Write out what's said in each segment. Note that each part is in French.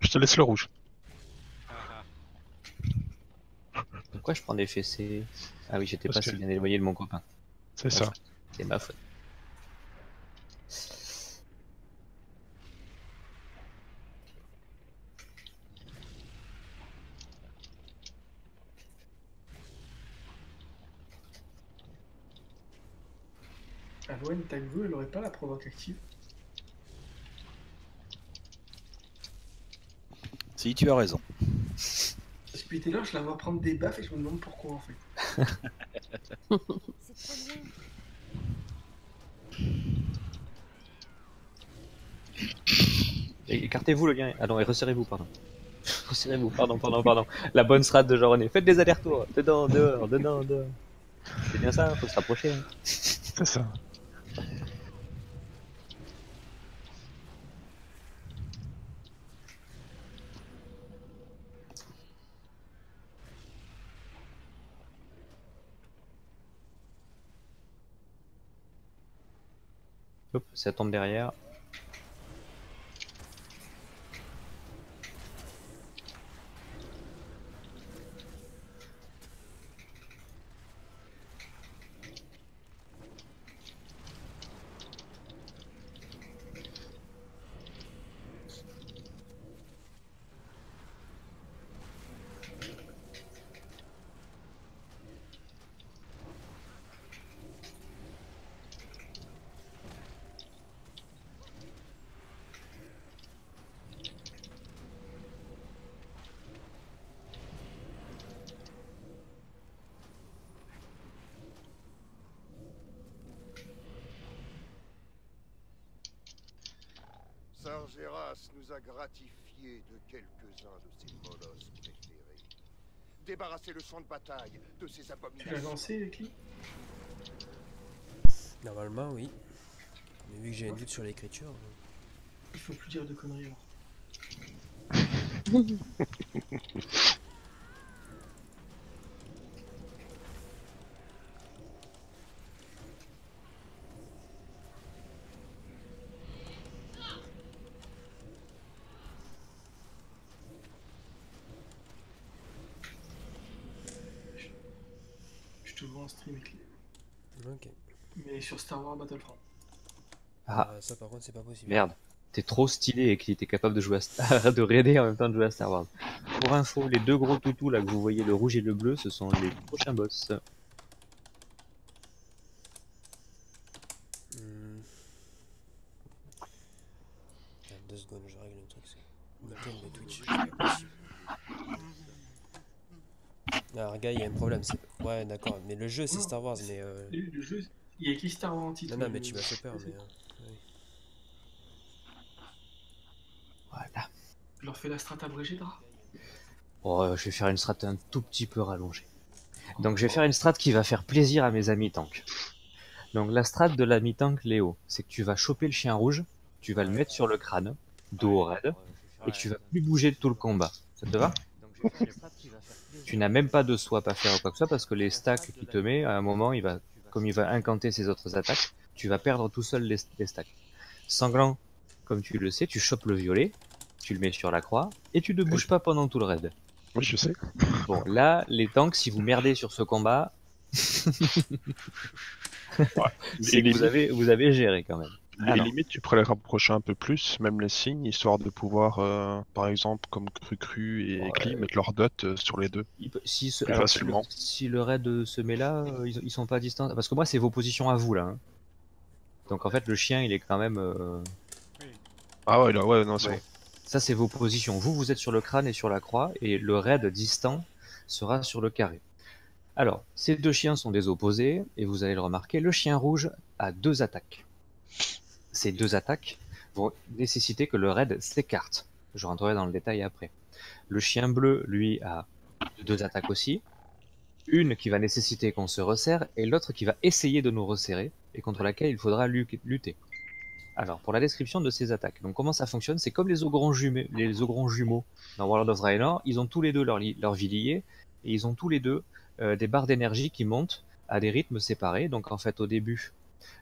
je te laisse le rouge. Pourquoi je prends des fessées? Ah oui, j'étais pas Parce si que bien éloigné de mon copain. c'est Ma ça. faute. C'est ma faute. Aloine Tagbo, elle aurait pas la provoque active. Si, tu as raison. Depuis tout à l'heure, je la vois prendre des baffes et je me demande pourquoi en fait. C'est trop loin. Écartez-vous le lien. Ah non, et resserrez-vous, pardon. Resserrez-vous, pardon. La bonne strat de Jean René. Faites des allers-retours. Dedans, dehors, dedans, dehors. C'est bien ça, faut se rapprocher. Hein. C'est ça. Hop, ça tombe derrière. Sargeras nous a gratifié de quelques-uns de ses molosses préférés. Débarrasser le champ de bataille de ces Tu l'as abominations. lancé avec qui? Normalement, oui. Mais vu que j'ai un doute sur l'écriture. Il faut plus dire de conneries alors. Je te vois en stream avec les... Ok. Mais sur Star Wars Battlefront. Ah, Ça par contre, c'est pas possible. merde. T'es trop stylé et qu'il était capable de jouer à de raider en même temps de jouer à Star Wars. Pour info, les deux gros toutous là que vous voyez, le rouge et le bleu, ce sont les prochains boss. Hmm. Attends, 2 secondes, je règle un truc. C'est Nickel de Twitch, c'est pas possible. Ah, regarde, il y a un problème. Ouais, d'accord. Mais le jeu, c'est Non, Star Wars, mais. Le jeu, il y a écrit Star Wars en titre. Non, mais tu m'as fait peur, mais. Oui. Voilà. Je leur fais la strat abrégée, Dra. Oh, je vais faire une strat un tout petit peu rallongée. Donc je vais faire une strat qui va faire plaisir à mes amis tanks. Donc la strat de l'ami tank Léo, c'est que tu vas choper le chien rouge, tu vas le mettre sur le crâne, dos au raid, et tu vas plus bouger de tout le combat. Ça te va? Tu n'as même pas de swap à faire ou quoi que ce soit parce que les stacks qu'il te met, à un moment, comme il va incanter ses autres attaques, tu vas perdre tout seul les stacks. Sanglant, comme tu le sais, tu chopes le violet, tu le mets sur la croix, et tu ne bouges pas pendant tout le raid. Oui, je sais. Bon, là, les tanks, si vous merdez sur ce combat, Ouais. c'est que vous avez géré quand même. Et Alors, limite, tu pourrais les rapprocher un peu plus, même les signes, histoire de pouvoir, par exemple, comme Cru et Cli, mettre leur dot sur les deux. Plus alors, facilement. si le raid se met là, ils sont pas à distance. Parce que moi, c'est vos positions à vous là. Hein. Donc en fait, le chien, il est quand même. Ah ouais, là, ouais, non, c'est Ouais. bon. Ça, c'est vos positions. Vous êtes sur le crâne et sur la croix, et le raid distant sera sur le carré. Alors, ces deux chiens sont des opposés, et vous allez le remarquer, le chien rouge a 2 attaques. Ces 2 attaques vont nécessiter que le raid s'écarte. Je rentrerai dans le détail après. Le chien bleu, lui, a 2 attaques aussi. Une qui va nécessiter qu'on se resserre, et l'autre qui va essayer de nous resserrer, et contre laquelle il faudra lutter. Alors, pour la description de ces attaques, donc comment ça fonctionne? C'est comme les ogrons jumeaux dans World of Draenor, ils ont tous les deux leur vie liée, et ils ont tous les deux des barres d'énergie qui montent à des rythmes séparés. Donc en fait, au début,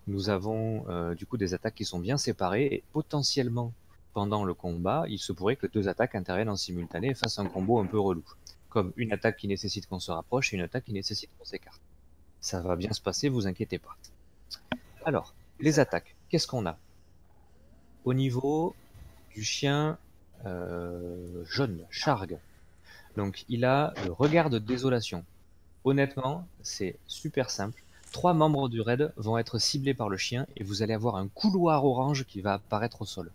nous avons du coup des attaques qui sont bien séparées, et potentiellement, pendant le combat, il se pourrait que 2 attaques interviennent en simultané et fassent un combo un peu relou. Comme une attaque qui nécessite qu'on se rapproche et une attaque qui nécessite qu'on s'écarte. Ça va bien se passer, vous inquiétez pas. Alors, les attaques, qu'est-ce qu'on a? Au niveau du chien jaune, Chargue. Donc il a le regard de désolation. Honnêtement, c'est super simple. 3 membres du raid vont être ciblés par le chien et vous allez avoir un couloir orange qui va apparaître au sol.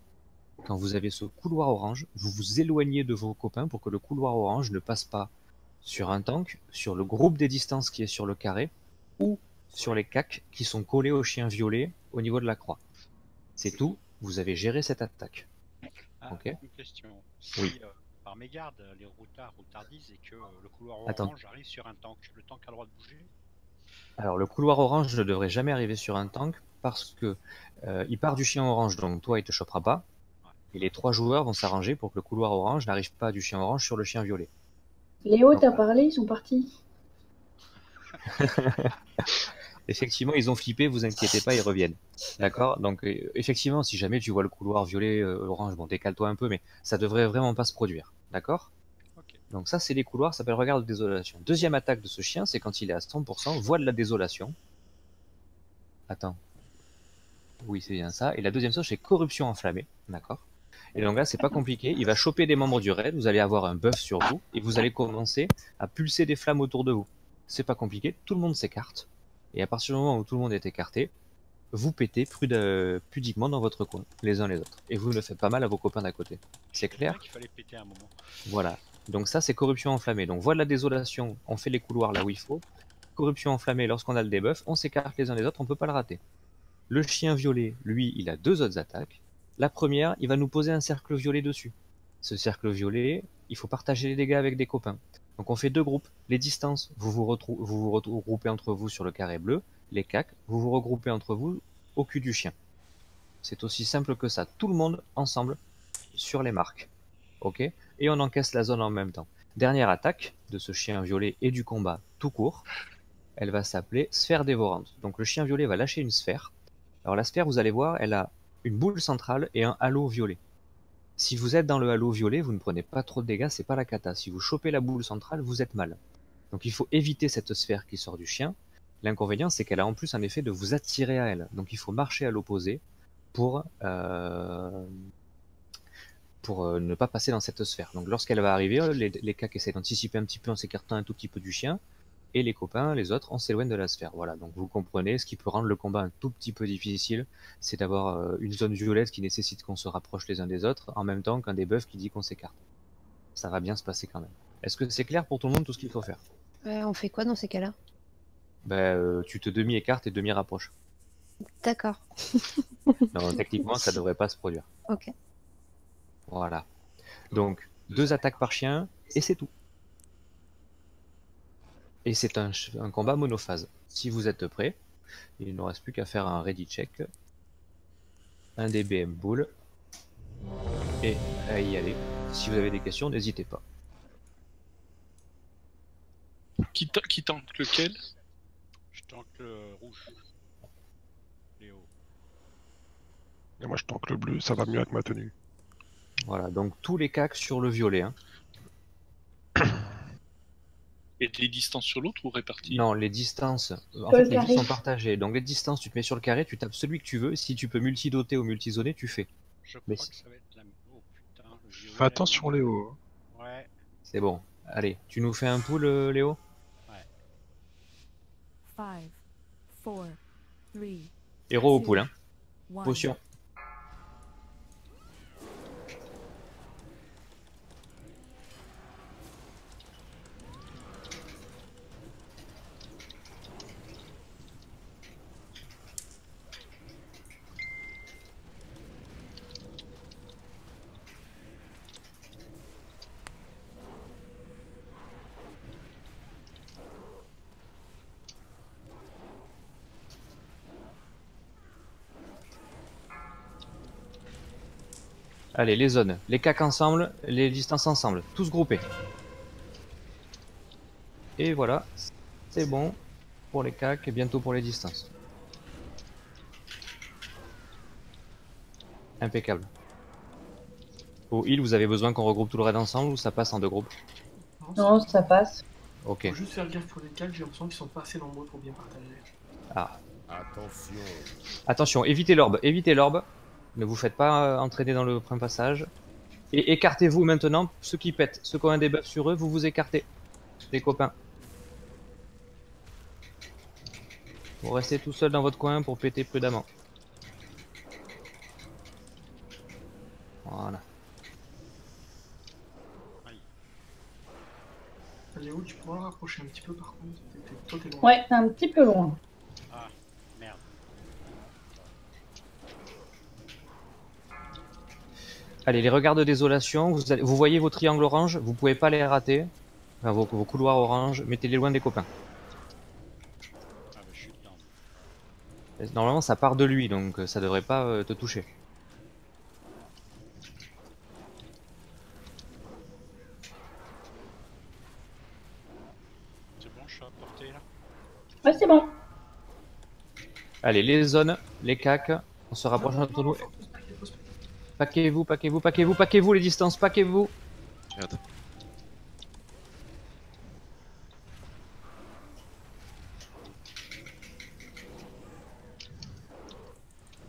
Quand vous avez ce couloir orange, vous vous éloignez de vos copains pour que le couloir orange ne passe pas sur un tank, sur le groupe des distances qui est sur le carré, ou sur les cacs qui sont collés au chien violet au niveau de la croix. C'est tout, vous avez géré cette attaque. Ok. Une question. Si Oui. par mégarde, les routardisent et que le couloir Attends. orange arrive sur un tank, le tank a le droit de bouger? Alors le couloir orange ne devrait jamais arriver sur un tank parce que il part du chien orange, donc toi il te chopera pas. Et les 3 joueurs vont s'arranger pour que le couloir orange n'arrive pas du chien orange sur le chien violet. Léo, t'as parlé, ils sont partis. Effectivement, ils ont flippé, vous inquiétez pas, ils reviennent. D'accord? Donc, effectivement, si jamais tu vois le couloir violet, orange, bon, décale-toi un peu, mais ça devrait vraiment pas se produire. D'accord? Ok. Donc ça, c'est les couloirs, ça s'appelle regard de désolation. Deuxième attaque de ce chien, c'est quand il est à 100%, voie de la désolation. Attends. Oui, c'est bien ça. Et la deuxième chose, c'est corruption enflammée. D'accord? Et donc là, c'est pas compliqué. Il va choper des membres du raid, vous allez avoir un buff sur vous, et vous allez commencer à pulser des flammes autour de vous. C'est pas compliqué, tout le monde s'écarte. Et à partir du moment où tout le monde est écarté, vous pétez pudiquement dans votre coin, les uns les autres. Et vous ne faites pas mal à vos copains d'à côté. C'est clair? Il fallait péter un moment. Voilà. Donc ça, c'est corruption enflammée. Donc voie de la désolation, on fait les couloirs là où il faut. Corruption enflammée, lorsqu'on a le debuff, on s'écarte les uns les autres, on peut pas le rater. Le chien violet, lui, il a 2 autres attaques. La première, il va nous poser un cercle violet dessus. Ce cercle violet, il faut partager les dégâts avec des copains. Donc on fait 2 groupes. Les distances, vous vous regroupez entre vous sur le carré bleu. Les cacs, vous vous regroupez entre vous au cul du chien. C'est aussi simple que ça. Tout le monde ensemble sur les marques. Ok? Et on encaisse la zone en même temps. Dernière attaque de ce chien violet et du combat tout court. Elle va s'appeler sphère dévorante. Donc le chien violet va lâcher une sphère. Alors la sphère, vous allez voir, elle a une boule centrale et un halo violet. Si vous êtes dans le halo violet, vous ne prenez pas trop de dégâts, c'est pas la cata. Si vous chopez la boule centrale, vous êtes mal. Donc il faut éviter cette sphère qui sort du chien. L'inconvénient, c'est qu'elle a en plus un effet de vous attirer à elle. Donc il faut marcher à l'opposé pour ne pas passer dans cette sphère. Donc lorsqu'elle va arriver, les cacs essaient d'anticiper un petit peu en s'écartant un tout petit peu du chien. Et les copains, les autres, on s'éloigne de la sphère. Voilà, donc vous comprenez, ce qui peut rendre le combat un tout petit peu difficile, c'est d'avoir une zone violette qui nécessite qu'on se rapproche les uns des autres, en même temps qu'un debuff qui dit qu'on s'écarte. Ça va bien se passer quand même. Est-ce que c'est clair pour tout le monde tout ce qu'il faut faire? On fait quoi dans ces cas-là? Tu te demi-écartes et demi-rapproches. D'accord. Non, techniquement, ça devrait pas se produire. Ok. Voilà. Donc, 2 attaques par chien, et c'est tout. Et c'est un combat monophase. Si vous êtes prêts, il ne reste plus qu'à faire un ready check. Un DBM bull. Et à y aller. Si vous avez des questions, n'hésitez pas. Qui tente lequel? Je tente le rouge. Léo. Et moi je tente le bleu, ça va mieux avec ma tenue. Voilà, donc tous les cacs sur le violet. Hein. Et des distances sur l'autre ou réparties? Non, les distances, en fait, les vues sont partagées. Donc les distances, tu te mets sur le carré, tu tapes celui que tu veux. Si tu peux multidoter ou multizoner, tu fais. Je crois que ça va être la... Oh putain, le violet. Fais attention Léo. Ouais. C'est bon. Allez, tu nous fais un pool, Léo? Ouais. 5, 4, 3. Héros au pool, hein. Potion. Allez, les zones, les cacs ensemble, les distances ensemble, tous groupés. Et voilà, c'est bon pour les cacs et bientôt pour les distances. Impeccable. Au heal, vous avez besoin qu'on regroupe tout le raid ensemble ou ça passe en 2 groupes? Non, ça passe. Ok. Faut juste faire gaffe pour les calques, j'ai l'impression qu'ils sont pas assez nombreux pour bien partager. Ah. Attention. Attention, évitez l'orbe, évitez l'orbe. Ne vous faites pas entraîner dans le premier passage. Et écartez-vous maintenant, ceux qui pètent, ceux qui ont un debuff sur eux, vous vous écartez. Les copains. Vous restez tout seul dans votre coin pour péter prudemment. Voilà. Léo, tu pourras le rapprocher un petit peu par contre. Toi, t'es loin. Ouais, c'est un petit peu loin. Ah, merde. Allez, les regards de désolation, vous voyez vos triangles orange, vous pouvez pas les rater. Enfin, vos couloirs orange, mettez-les loin des copains. Ah bah je suis dedans. Normalement ça part de lui, donc ça devrait pas te toucher. C'est bon, je suis à portée là. Ouais, c'est bon. Allez, les zones, les cacs, on se rapproche entre nous. Paquez-vous, paquez-vous, paquez-vous, paquez-vous les distances, paquez-vous. Merde.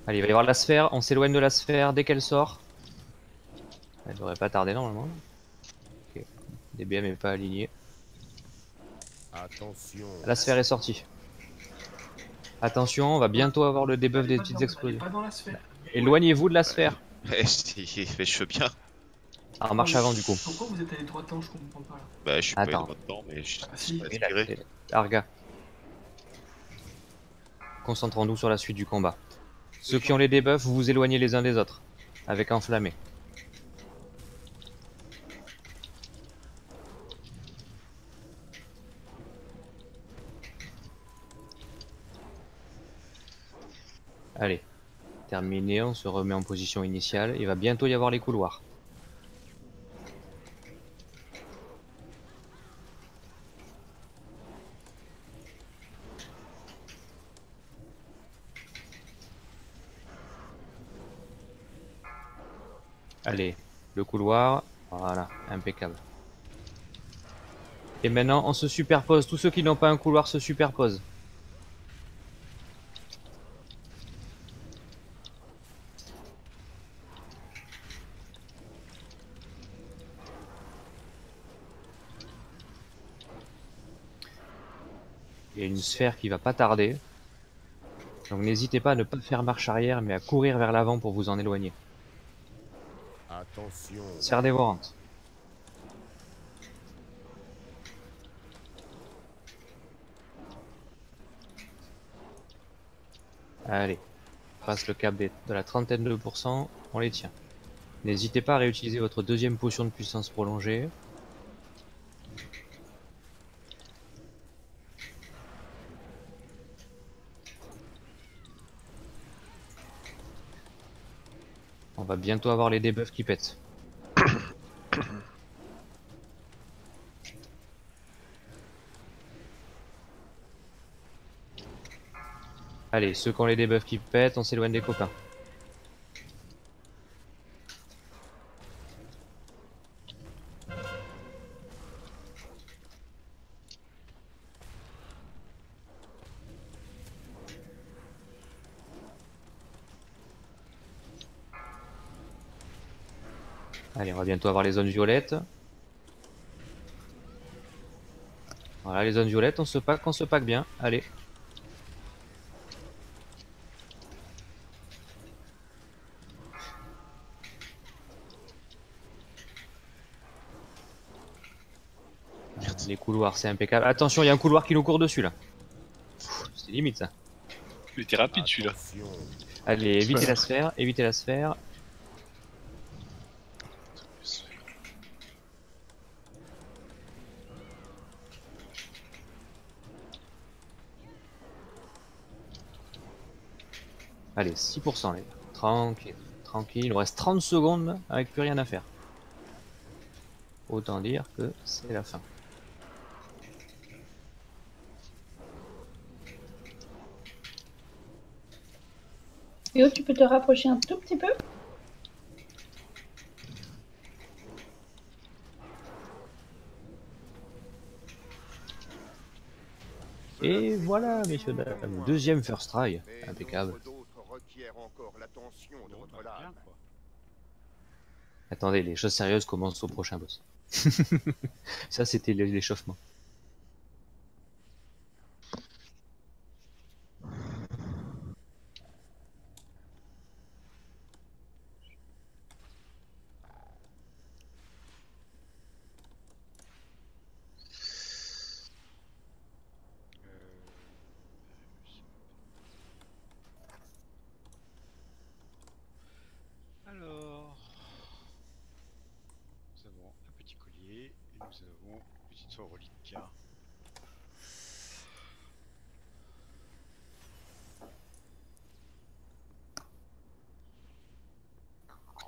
Allez, il va y avoir la sphère, on s'éloigne de la sphère dès qu'elle sort. Elle devrait pas tarder normalement. Ok, DBM est pas aligné. Attention. La sphère est sortie. Attention, on va bientôt avoir le debuff des petites explosions. Pas dans la sphère. Éloignez-vous de la sphère. Je veux bien. En marche avant du coup. Pourquoi vous êtes allé droit dedans? Je comprends pas là. Bah, je suis pas allé Attends. droit dedans, mais je Ah, suis si. pas Et là, inspiré. Arga. Concentrons-nous sur la suite du combat. Ceux qui ont les debuffs, vous vous éloignez les uns des autres. Avec enflammé. Allez. Terminé, on se remet en position initiale. Il va bientôt y avoir les couloirs. Allez, le couloir, voilà, impeccable. Et maintenant, on se superpose. Tous ceux qui n'ont pas un couloir se superposent. Il y a une sphère qui va pas tarder. Donc n'hésitez pas à ne pas faire marche arrière, mais à courir vers l'avant pour vous en éloigner. Attention. Sphère dévorante. Allez, on passe le cap de la trentaine de pourcents, on les tient. N'hésitez pas à réutiliser votre deuxième potion de puissance prolongée. On va bientôt avoir les debuffs qui pètent. Allez, ceux qui ont les debuffs qui pètent, on s'éloigne des copains. Allez, on va bientôt avoir les zones violettes. Voilà, les zones violettes, on se pack bien. Allez. Les couloirs, c'est impeccable. Attention, il y a un couloir qui nous court dessus là. C'est limite ça. Il était rapide celui-là. Attention. Allez, évitez la sphère, évitez la sphère. Allez, 6% les gars. Tranquille, tranquille. Il nous reste 30 secondes avec plus rien à faire. Autant dire que c'est la fin. Léo, tu peux te rapprocher un tout petit peu? Et voilà, messieurs, dames, deuxième first try, Mais impeccable. nombre d'autres requièrent encore l'attention de votre Bien, lame. quoi. Attendez, les choses sérieuses commencent au prochain boss. Ça, c'était l'échauffement. Alors, nous avons un petit collier et nous avons une petite soie relique.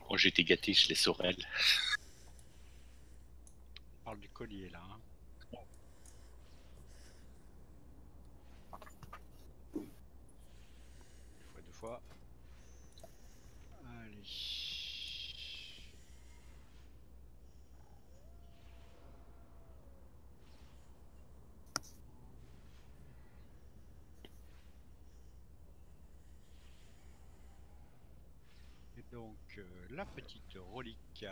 Oh, j'ai été gâté, je laisse Aurel. On parle du collier là. Hein. Une fois, deux fois. Allez. Et donc, la petite relique.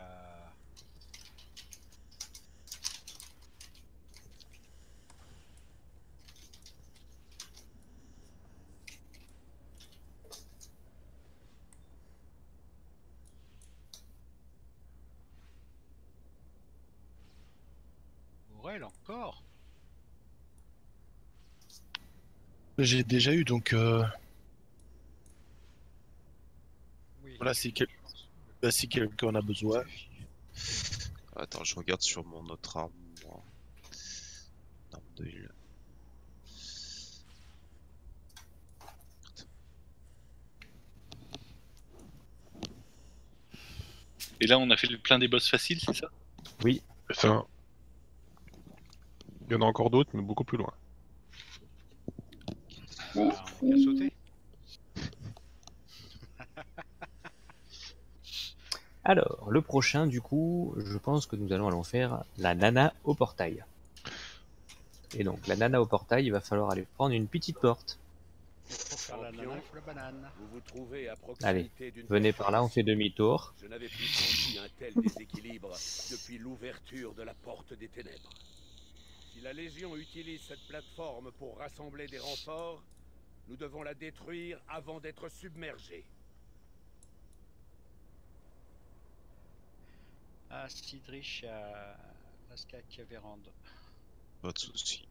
Aurel encore. J'ai déjà eu, donc Oui. voilà, si quelqu'un en a besoin. Attends, je regarde sur mon autre arme. Moi. Arme de heal. Et là, on a fait le plein des boss faciles, c'est ça? Oui. Enfin, il y en a encore d'autres, mais beaucoup plus loin. On va bien sauter. Alors, le prochain, du coup, je pense que nous allons faire la nana au portail. Et donc, la nana au portail, il va falloir aller prendre une petite porte. Et pour faire la nana, il faut la banane. Vous vous trouvez à Allez, proximité d'une venez par là, on fait demi-tour. Je n'avais plus senti un tel déséquilibre depuis l'ouverture de la porte des ténèbres. Si la Légion utilise cette plateforme pour rassembler des renforts, nous devons la détruire avant d'être submergés. Ah, Sidrich à Laska Cavérande. Pas de soucis.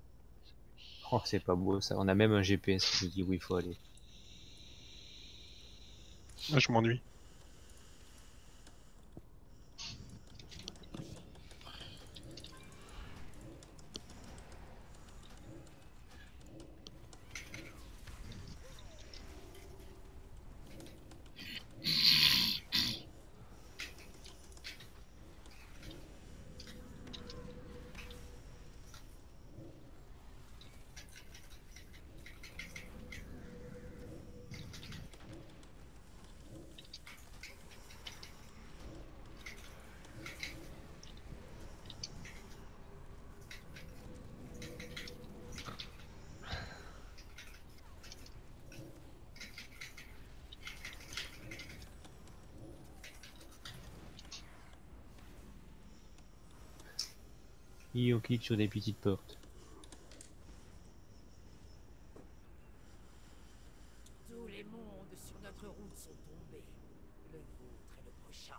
Oh, c'est pas beau ça, on a même un GPS qui nous dit où il faut aller. Ah, je m'ennuie. Et on clique sur des petites portes. Tous les mondes sur notre route sont tombés. Le vôtre est le prochain.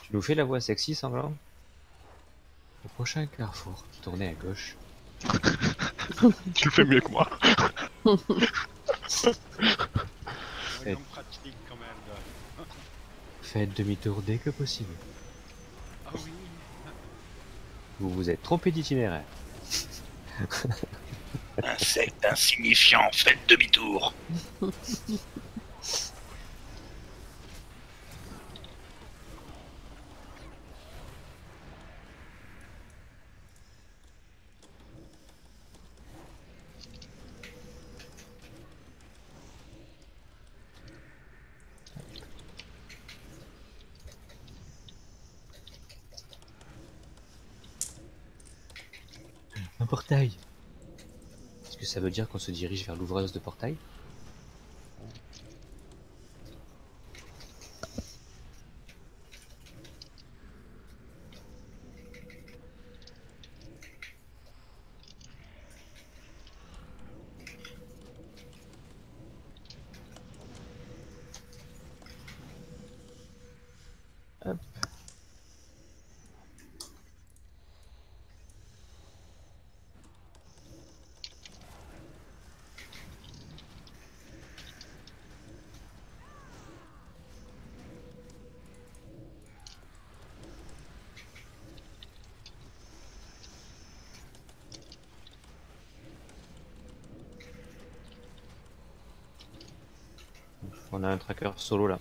Tu nous fais la voix sexy, Sanglant? Au prochain carrefour, tournez à gauche. Tu le fais mieux que moi. Faites, pratique quand même. faites demi-tour dès que possible. Ah oui. Vous vous êtes trompé d'itinéraire. Insecte insignifiant, faites demi-tour. portail. Est-ce que ça veut dire qu'on se dirige vers l'ouvreuse de portail? Hop. On a un tracker solo là.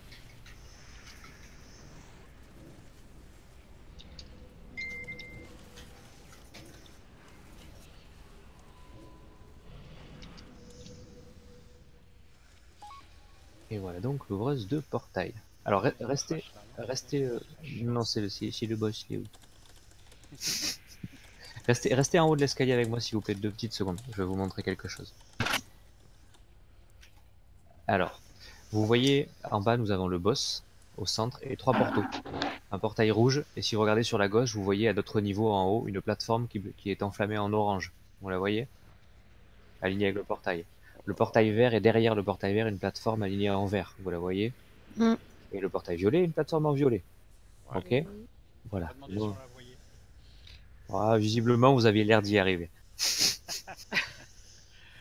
Et voilà donc l'ouvreuse de portail. Alors restez, non c'est le boss, il est où? Restez en haut de l'escalier avec moi s'il vous plaît 2 petites secondes, je vais vous montrer quelque chose. Alors, vous voyez en bas nous avons le boss au centre et 3 portaux. Un portail rouge et si vous regardez sur la gauche vous voyez à d'autres niveaux en haut une plateforme qui est enflammée en orange. Vous la voyez? Alignée avec le portail. Le portail vert est derrière le portail vert une plateforme alignée en vert, vous la voyez? Et le portail violet une plateforme en violet. Ok? Voilà. Donc... Ah, visiblement vous aviez l'air d'y arriver.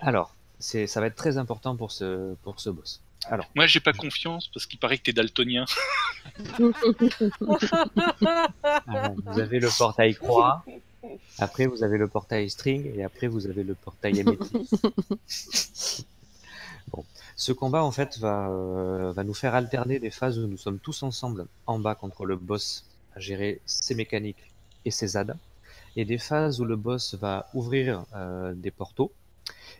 Alors, ça va être très important pour ce boss. Alors. Moi j'ai pas confiance parce qu'il paraît que t'es daltonien. Alors, vous avez le portail croix, après vous avez le portail string et après vous avez le portail améthyste. Bon. Ce combat en fait va nous faire alterner des phases où nous sommes tous ensemble en bas contre le boss à gérer ses mécaniques et ses ZAD, et des phases où le boss va ouvrir des portaux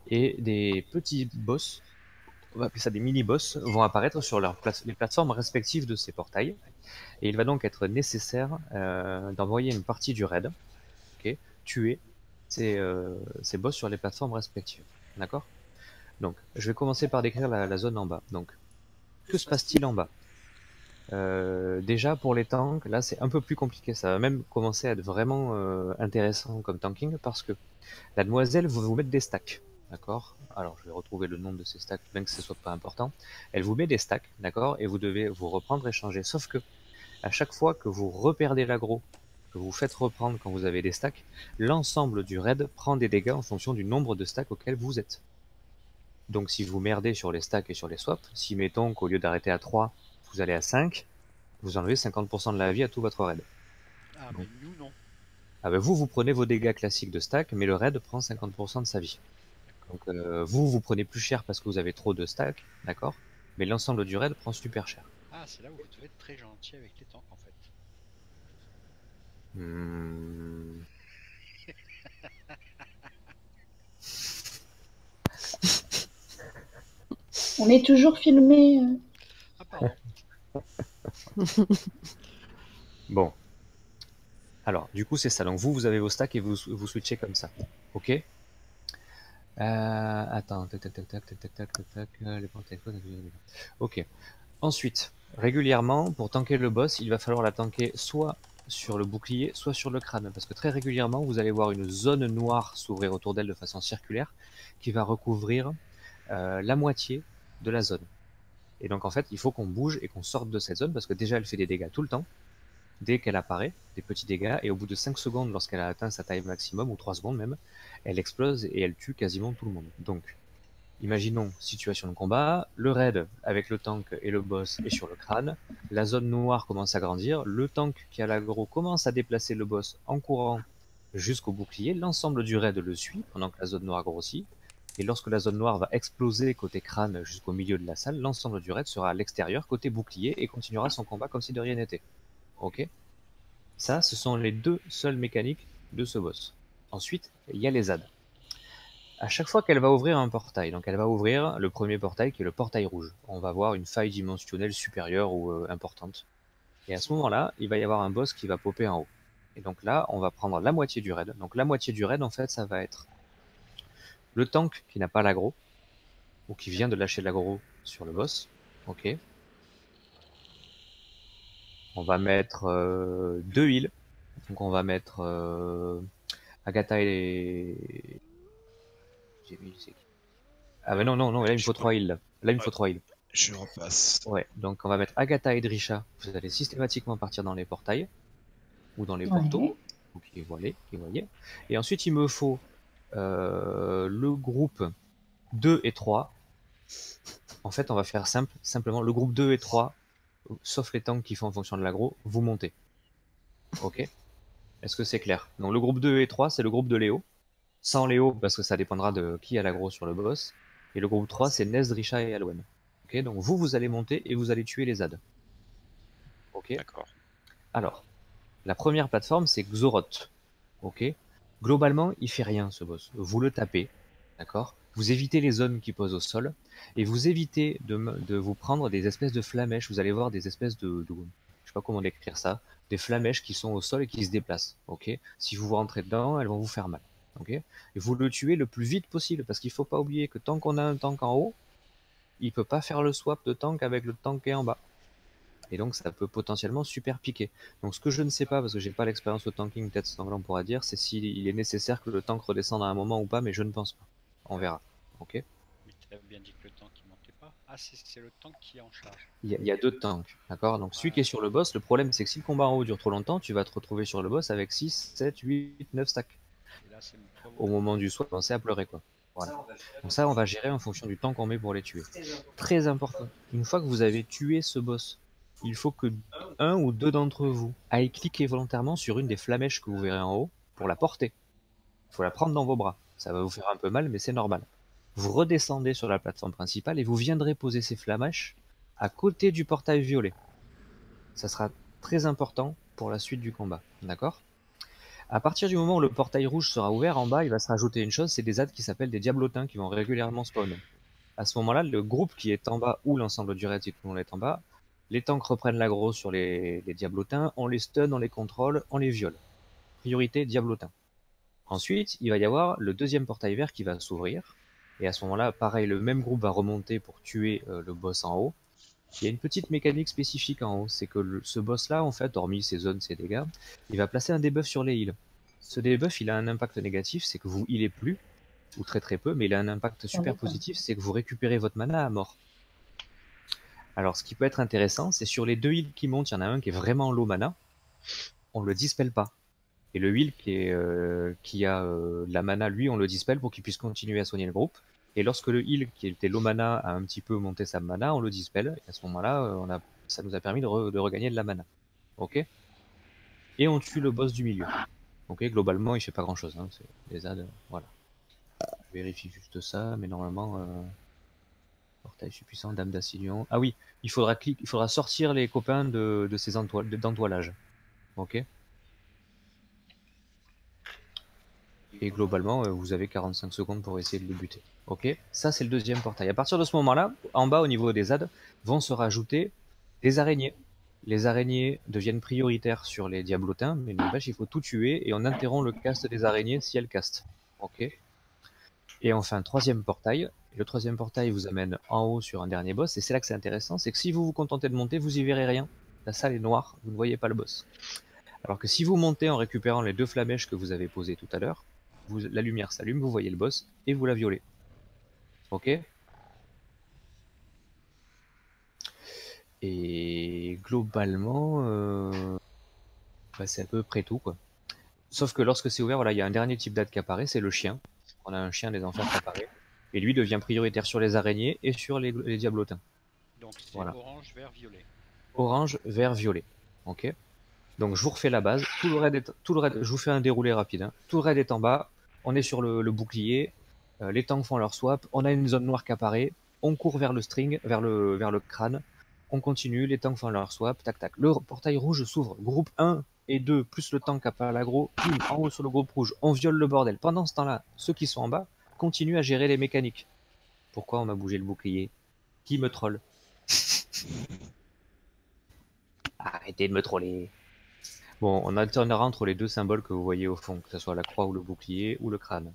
et des petits boss, on va appeler ça des mini-boss, vont apparaître sur les plateformes respectives de ces portails. Et il va donc être nécessaire d'envoyer une partie du raid, tuer ces boss sur les plateformes respectives. D'accord? Donc, je vais commencer par décrire la zone en bas. Donc, que se passe-t-il en bas? Déjà, pour les tanks, là c'est un peu plus compliqué. Ça va même commencer à être vraiment intéressant comme tanking parce que la demoiselle va vous mettre des stacks. D'accord? Alors, je vais retrouver le nom de ces stacks, bien que ce soit pas important. Elle vous met des stacks, d'accord? Et vous devez vous reprendre et changer. Sauf que, à chaque fois que vous reperdez l'aggro, que vous faites reprendre quand vous avez des stacks, l'ensemble du raid prend des dégâts en fonction du nombre de stacks auxquels vous êtes. Donc, si vous merdez sur les stacks et sur les swaps, si mettons qu'au lieu d'arrêter à 3, vous allez à 5, vous enlevez 50% de la vie à tout votre raid. Ah, mais nous non. Ah ben vous prenez vos dégâts classiques de stack, mais le raid prend 50% de sa vie. Donc vous prenez plus cher parce que vous avez trop de stacks, d'accord? Mais l'ensemble du raid prend super cher. Ah, c'est là où vous devez être très gentil avec les tanks en fait. On est toujours filmé. Ah, pardon. Bon. Alors, du coup, c'est ça. Donc vous avez vos stacks et vous switchez comme ça. Ok? Attends, tac, les portails. Ok. Ensuite, régulièrement, pour tanker le boss, il va falloir la tanker soit sur le bouclier, soit sur le crâne. Parce que très régulièrement, vous allez voir une zone noire s'ouvrir autour d'elle de façon circulaire qui va recouvrir la moitié de la zone. Et donc en fait, il faut qu'on bouge et qu'on sorte de cette zone parce que déjà elle fait des dégâts tout le temps. Dès qu'elle apparaît, des petits dégâts, et au bout de 5 secondes, lorsqu'elle a atteint sa taille maximum, ou 3 secondes même, elle explose et elle tue quasiment tout le monde. Donc, imaginons situation de combat, le raid avec le tank et le boss est sur le crâne, la zone noire commence à grandir, le tank qui a l'aggro commence à déplacer le boss en courant jusqu'au bouclier, l'ensemble du raid le suit pendant que la zone noire grossit, et lorsque la zone noire va exploser côté crâne jusqu'au milieu de la salle, l'ensemble du raid sera à l'extérieur côté bouclier et continuera son combat comme si de rien n'était. Ok? Ça, ce sont les deux seules mécaniques de ce boss. Ensuite, il y a les ZAD. À chaque fois qu'elle va ouvrir un portail, donc elle va ouvrir le premier portail qui est le portail rouge. On va voir une faille dimensionnelle supérieure ou importante. Et à ce moment-là, il va y avoir un boss qui va popper en haut. Et donc là, on va prendre la moitié du raid. Donc la moitié du raid, en fait, ça va être le tank qui n'a pas l'aggro, ou qui vient de lâcher l'aggro sur le boss. Ok. On va mettre 2 heals. Donc on va mettre Agatha et... J'ai mis... Ah bah non, là il me faut 3 heals. Là il me faut 3 heals. Je repasse. Ouais, donc on va mettre Agatha et Drisha. Vous allez systématiquement partir dans les portails. Ou dans les portaux. Donc vous voyez. Et ensuite il me faut le groupe 2 et 3. En fait on va faire simplement le groupe 2 et 3, sauf les tanks qui font en fonction de l'aggro, vous montez. Ok. Est-ce que c'est clair? Donc le groupe 2 et 3 c'est le groupe de Léo. Sans Léo parce que ça dépendra de qui a l'aggro sur le boss. Et le groupe 3 c'est Nez, Drisha et Alwen. Ok, donc vous allez monter et vous allez tuer les ZAD. Ok. D'accord. Alors, la première plateforme c'est Xoroth. Ok. Globalement, il fait rien ce boss. Vous le tapez, d'accord. Vous évitez les zones qui posent au sol et vous évitez de vous prendre des espèces de flamèches. Vous allez voir des espèces de je sais pas comment décrire ça, des flamèches qui sont au sol et qui se déplacent. Ok. Si vous rentrez dedans, elles vont vous faire mal. Ok. Et vous le tuez le plus vite possible parce qu'il faut pas oublier que tant qu'on a un tank en haut, il peut pas faire le swap de tank avec le tank qui est en bas. Et donc ça peut potentiellement super piquer. Donc ce que je ne sais pas, parce que j'ai pas l'expérience au tanking, peut-être Sanglant pourra dire, c'est s'il est nécessaire que le tank redescende à un moment ou pas, mais je ne pense pas. On verra. Ok. Mais tu as bien dit que le tank il montait pas. Ah c'est le tank qui est en charge. Il y a 2 tanks, d'accord. Donc celui qui est sur le boss, le problème c'est que si le combat en haut dure trop longtemps, tu vas te retrouver sur le boss avec 6, 7, 8, 9 stacks. Et là, Au moment du swap, on sait à pleurer quoi. Voilà. Donc ça on va gérer en fonction du temps qu'on met pour les tuer. Très important. Une fois que vous avez tué ce boss, il faut que 1 ou 2 d'entre vous aillent cliquer volontairement sur une des flamèches que vous verrez en haut pour la porter. Il faut la prendre dans vos bras. Ça va vous faire un peu mal, mais c'est normal. Vous redescendez sur la plateforme principale et vous viendrez poser ces flamèches à côté du portail violet. Ça sera très important pour la suite du combat. D'accord ? À partir du moment où le portail rouge sera ouvert, en bas, il va se rajouter une chose, c'est des ZAD qui s'appellent des diablotins qui vont régulièrement spawn. À ce moment-là, le groupe qui est en bas ou l'ensemble du raid si tout le monde est en bas, les tanks reprennent l'aggro sur les diablotins, on les stun, on les contrôle, on les viole. Priorité diablotin. Ensuite, il va y avoir le deuxième portail vert qui va s'ouvrir. Et à ce moment-là, pareil, le même groupe va remonter pour tuer le boss en haut. Il y a une petite mécanique spécifique en haut, c'est que ce boss-là, en fait, hormis ses zones, ses dégâts, il va placer un debuff sur les heals. Ce debuff, il a un impact négatif, c'est que vous healez plus, ou très très peu, mais il a un impact super positif, c'est que vous récupérez votre mana à mort. Alors, ce qui peut être intéressant, c'est sur les 2 heals qui montent, il y en a un qui est vraiment low mana, on le dispelle pas. Et le heal qui a la mana, lui, on le dispelle pour qu'il puisse continuer à soigner le groupe. Et lorsque le heal qui était low mana a un petit peu monté sa mana, on le dispelle. Et à ce moment-là, ça nous a permis de regagner de la mana. Ok. Et on tue le boss du milieu. Ok, globalement, il fait pas grand-chose. Hein. C'est des ZAD, voilà. Je vérifie juste ça, mais normalement... Portail puissant, Dame d'Assilion. Ah oui, il faudra sortir les copains de ces d'entoilage. Ok. Et globalement, vous avez 45 secondes pour essayer de le buter. Ok, ça c'est le deuxième portail. À partir de ce moment-là, en bas au niveau des ZAD, vont se rajouter des araignées. Les araignées deviennent prioritaires sur les diablotins, mais n'empêche, il faut tout tuer et on interrompt le cast des araignées si elles castent. Ok. Et enfin, troisième portail. Le troisième portail vous amène en haut sur un dernier boss, et c'est là que c'est intéressant, c'est que si vous vous contentez de monter, vous y verrez rien. La salle est noire, vous ne voyez pas le boss. Alors que si vous montez en récupérant les 2 flamèches que vous avez posées tout à l'heure, la lumière s'allume, vous voyez le boss, et vous la violez. Ok. Et globalement, c'est à peu près tout, quoi. Sauf que lorsque c'est ouvert, voilà, il y a un dernier type d'ad qui apparaît, c'est le chien. On a un chien des enfers qui apparaît, et lui devient prioritaire sur les araignées et sur les diablotins. Donc c'est voilà. Orange, vert, violet. Orange, vert, violet. Ok. Donc je vous refais la base. Tout le raid, je vous fais un déroulé rapide. Hein. Tout le raid est en bas. On est sur le bouclier. Les tanks font leur swap. On a une zone noire qui apparaît. On court vers le string, vers le crâne. On continue. Les tanks font leur swap. Tac tac. Le portail rouge s'ouvre. Groupe 1 et 2 plus le tank qui a pas l'aggro. En haut sur le groupe rouge. On viole le bordel. Pendant ce temps-là, ceux qui sont en bas continuent à gérer les mécaniques. Pourquoi on m'a bougé le bouclier? Qui me troll? Arrêtez de me troller. Bon, on alternera entre les deux symboles que vous voyez au fond, que ce soit la croix ou le bouclier ou le crâne.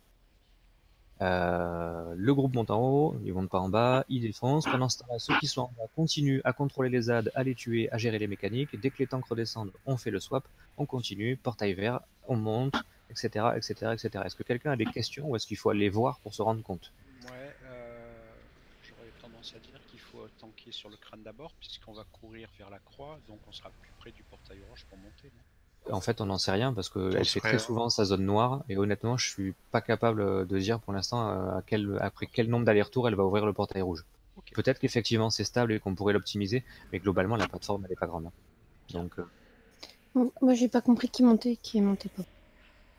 Le groupe monte en haut, ils montent pas en bas, ils défoncent. Pendant ce temps-là, ceux qui sont en bas continuent à contrôler les ZAD, à les tuer, à gérer les mécaniques. Dès que les tanks redescendent, on fait le swap, on continue, portail vert, on monte, etc. etc., etc. Est-ce que quelqu'un a des questions ou est-ce qu'il faut aller voir pour se rendre compte? Ouais, j'aurais tendance à dire qu'il faut tanker sur le crâne d'abord, puisqu'on va courir vers la croix, donc on sera plus près du portail orange pour monter. Non? En fait, on n'en sait rien parce qu'elle fait très souvent sa zone noire et honnêtement, je suis pas capable de dire pour l'instant après quel nombre d'allers-retours elle va ouvrir le portail rouge. Okay. Peut-être qu'effectivement c'est stable et qu'on pourrait l'optimiser, mais globalement la plateforme elle est pas grande. Donc. Bon, moi j'ai pas compris qui montait, qui montait pas.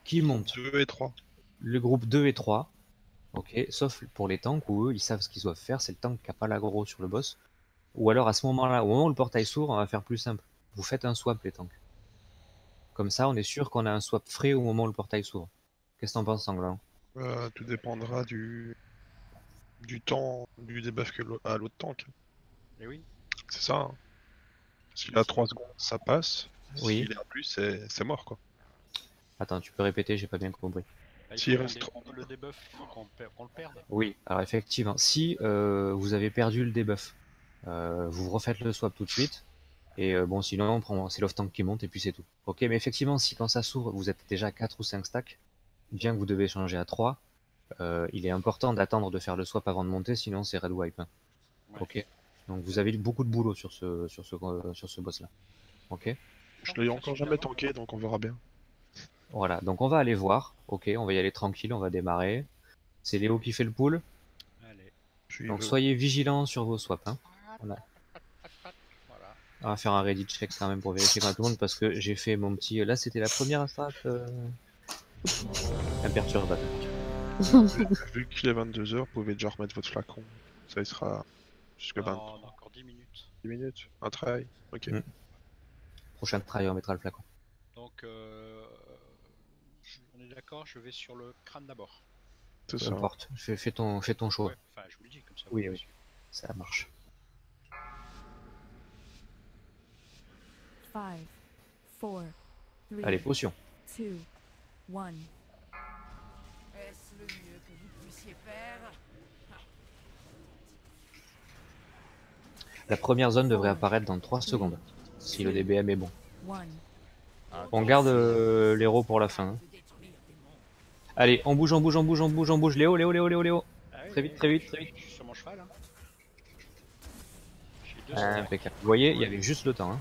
Qui monte? 2 et 3. Le groupe 2 et 3. Ok, sauf pour les tanks où eux ils savent ce qu'ils doivent faire, c'est le tank qui a pas l'aggro sur le boss. Ou alors à ce moment-là, au moment où le portail s'ouvre, on va faire plus simple. Vous faites un swap les tanks. Comme ça, on est sûr qu'on a un swap frais au moment où le portail s'ouvre. Qu'est-ce que t'en penses, Sanglant? Tout dépendra du temps, du debuff à l'autre tank. Et oui. C'est ça. Hein. S'il a 3 secondes, ça passe. Oui. S'il est à plus, c'est mort, quoi. Attends, tu peux répéter, j'ai pas bien compris. S'il reste le debuff, qu'on le perde. Oui, alors effectivement, si vous avez perdu le debuff, vous refaites le swap tout de suite. Et bon, sinon, c'est l'off-tank qui monte et puis c'est tout. Ok, mais effectivement, si quand ça s'ouvre, vous êtes déjà à 4 ou 5 stacks, bien que vous devez changer à 3, il est important d'attendre de faire le swap avant de monter, sinon c'est red wipe. Hein. Ouais. Ok. Donc vous avez beaucoup de boulot sur ce boss-là. Ok. Je l'ai encore jamais tanké, donc on verra bien. Voilà, donc on va aller voir. Ok, on va y aller tranquille, on va démarrer. C'est Léo qui fait le pull. Allez. Donc soyez vigilants sur vos swaps. Hein. Voilà. On va faire un ready check quand même pour vérifier quand tout le monde parce que j'ai fait mon petit. Là, c'était la première strat imperturbateur. Vu qu'il est 22h, vous pouvez déjà remettre votre flacon. Ça y sera jusque 20. On a encore 10 minutes. 10 minutes. Un try. Ok. Prochain try, on mettra le flacon. Donc, on est d'accord, je vais sur le crâne d'abord. Peu importe. Fais ton choix. Ouais, enfin, je vous le dis comme ça. Oui, oui. Ça marche. 5, 4, 3, allez, potion. 2, 1. Est-ce le mieux que vous puissiez faire? La première zone devrait apparaître dans 3 secondes, si le DBM est bon. On garde l'héros pour la fin. Hein. Allez, on bouge, on bouge, on bouge, on bouge, on bouge. Léo, Léo, Léo, Léo, Léo. Très vite, très vite, très vite. Je suis sur mon cheval. Hein. Impeccable. Vous voyez, il y avait juste le temps. Hein.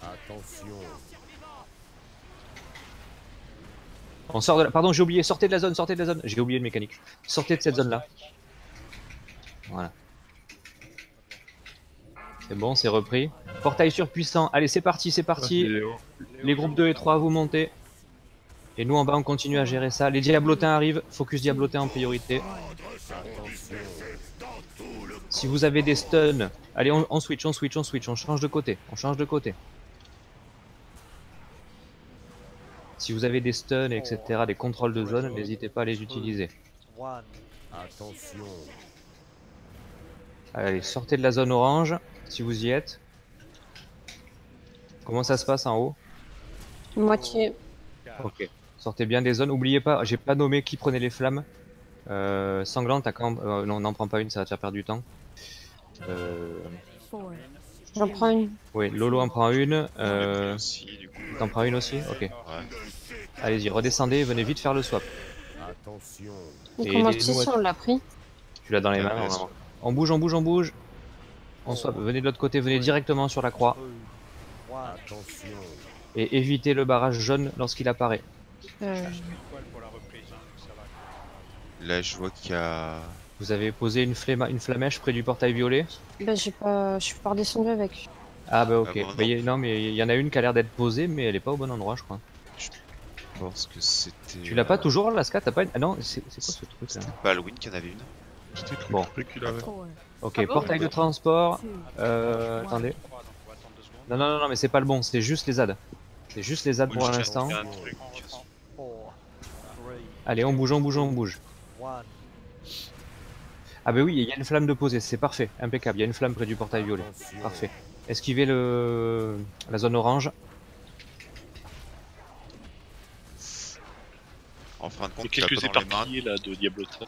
Attention. On sort de la... Pardon, j'ai oublié, sortez de la zone, sortez de la zone. J'ai oublié de mécanique. Sortez de cette zone-là. Voilà. C'est bon, c'est repris. Portail surpuissant. Allez, c'est parti, c'est parti. Les groupes 2 et 3, vous montez. Et nous, en bas, on continue à gérer ça. Les diablotins arrivent. Focus diablotin en priorité. Si vous avez des stuns... Allez, on switch, on switch, on switch. On change de côté. On change de côté. Si vous avez des stuns, etc., des contrôles de zone, n'hésitez pas à les utiliser. Attention. Allez, sortez de la zone orange, si vous y êtes. Comment ça se passe en haut? Moitié. Ok. Sortez bien des zones. N'oubliez pas, j'ai pas nommé qui prenait les flammes. Sanglante, t'as quand même... non, n'en prends pas une, ça va te faire perdre du temps. J'en prends une. Oui, Lolo en prend une. T'en prends une aussi? Ok. Ouais. Allez-y, redescendez, venez vite faire le swap. Attention. Et comment si on l'a pris? Tu l'as dans les mains, normalement. On bouge, on bouge, on bouge. On swap, venez de l'autre côté, venez directement sur la croix. Attention. Et évitez le barrage jaune lorsqu'il apparaît. Là, je vois qu'il y a... Vous avez posé une flamèche près du portail violet? Bah j'ai pas... je suis pas redescendu avec. Ah bah ok. Ah, bon, non mais il y en a une qui a l'air d'être posée mais elle est pas au bon endroit je crois. Je pense que c'était... Tu l'as pas toujours la SCAT? T'as pas une... Ah non, c'est quoi ce truc là? C'était pas Halloween qu'il y en avait une. C'était bon. Ok, portail de transport. Attendez. Non, non, non, non, mais c'est pas le bon, c'est juste les ZAD. C'est juste les ZAD pour l'instant. Allez, on bouge, on bouge, on bouge. Ah bah oui, il y a une flamme de posée, c'est parfait, impeccable. Il y a une flamme près du portail violet. Parfait. Esquivez la zone orange. En fin de compte, Il y tu a l'as quelques pas dans les mains. éparpillés là de Diablotin.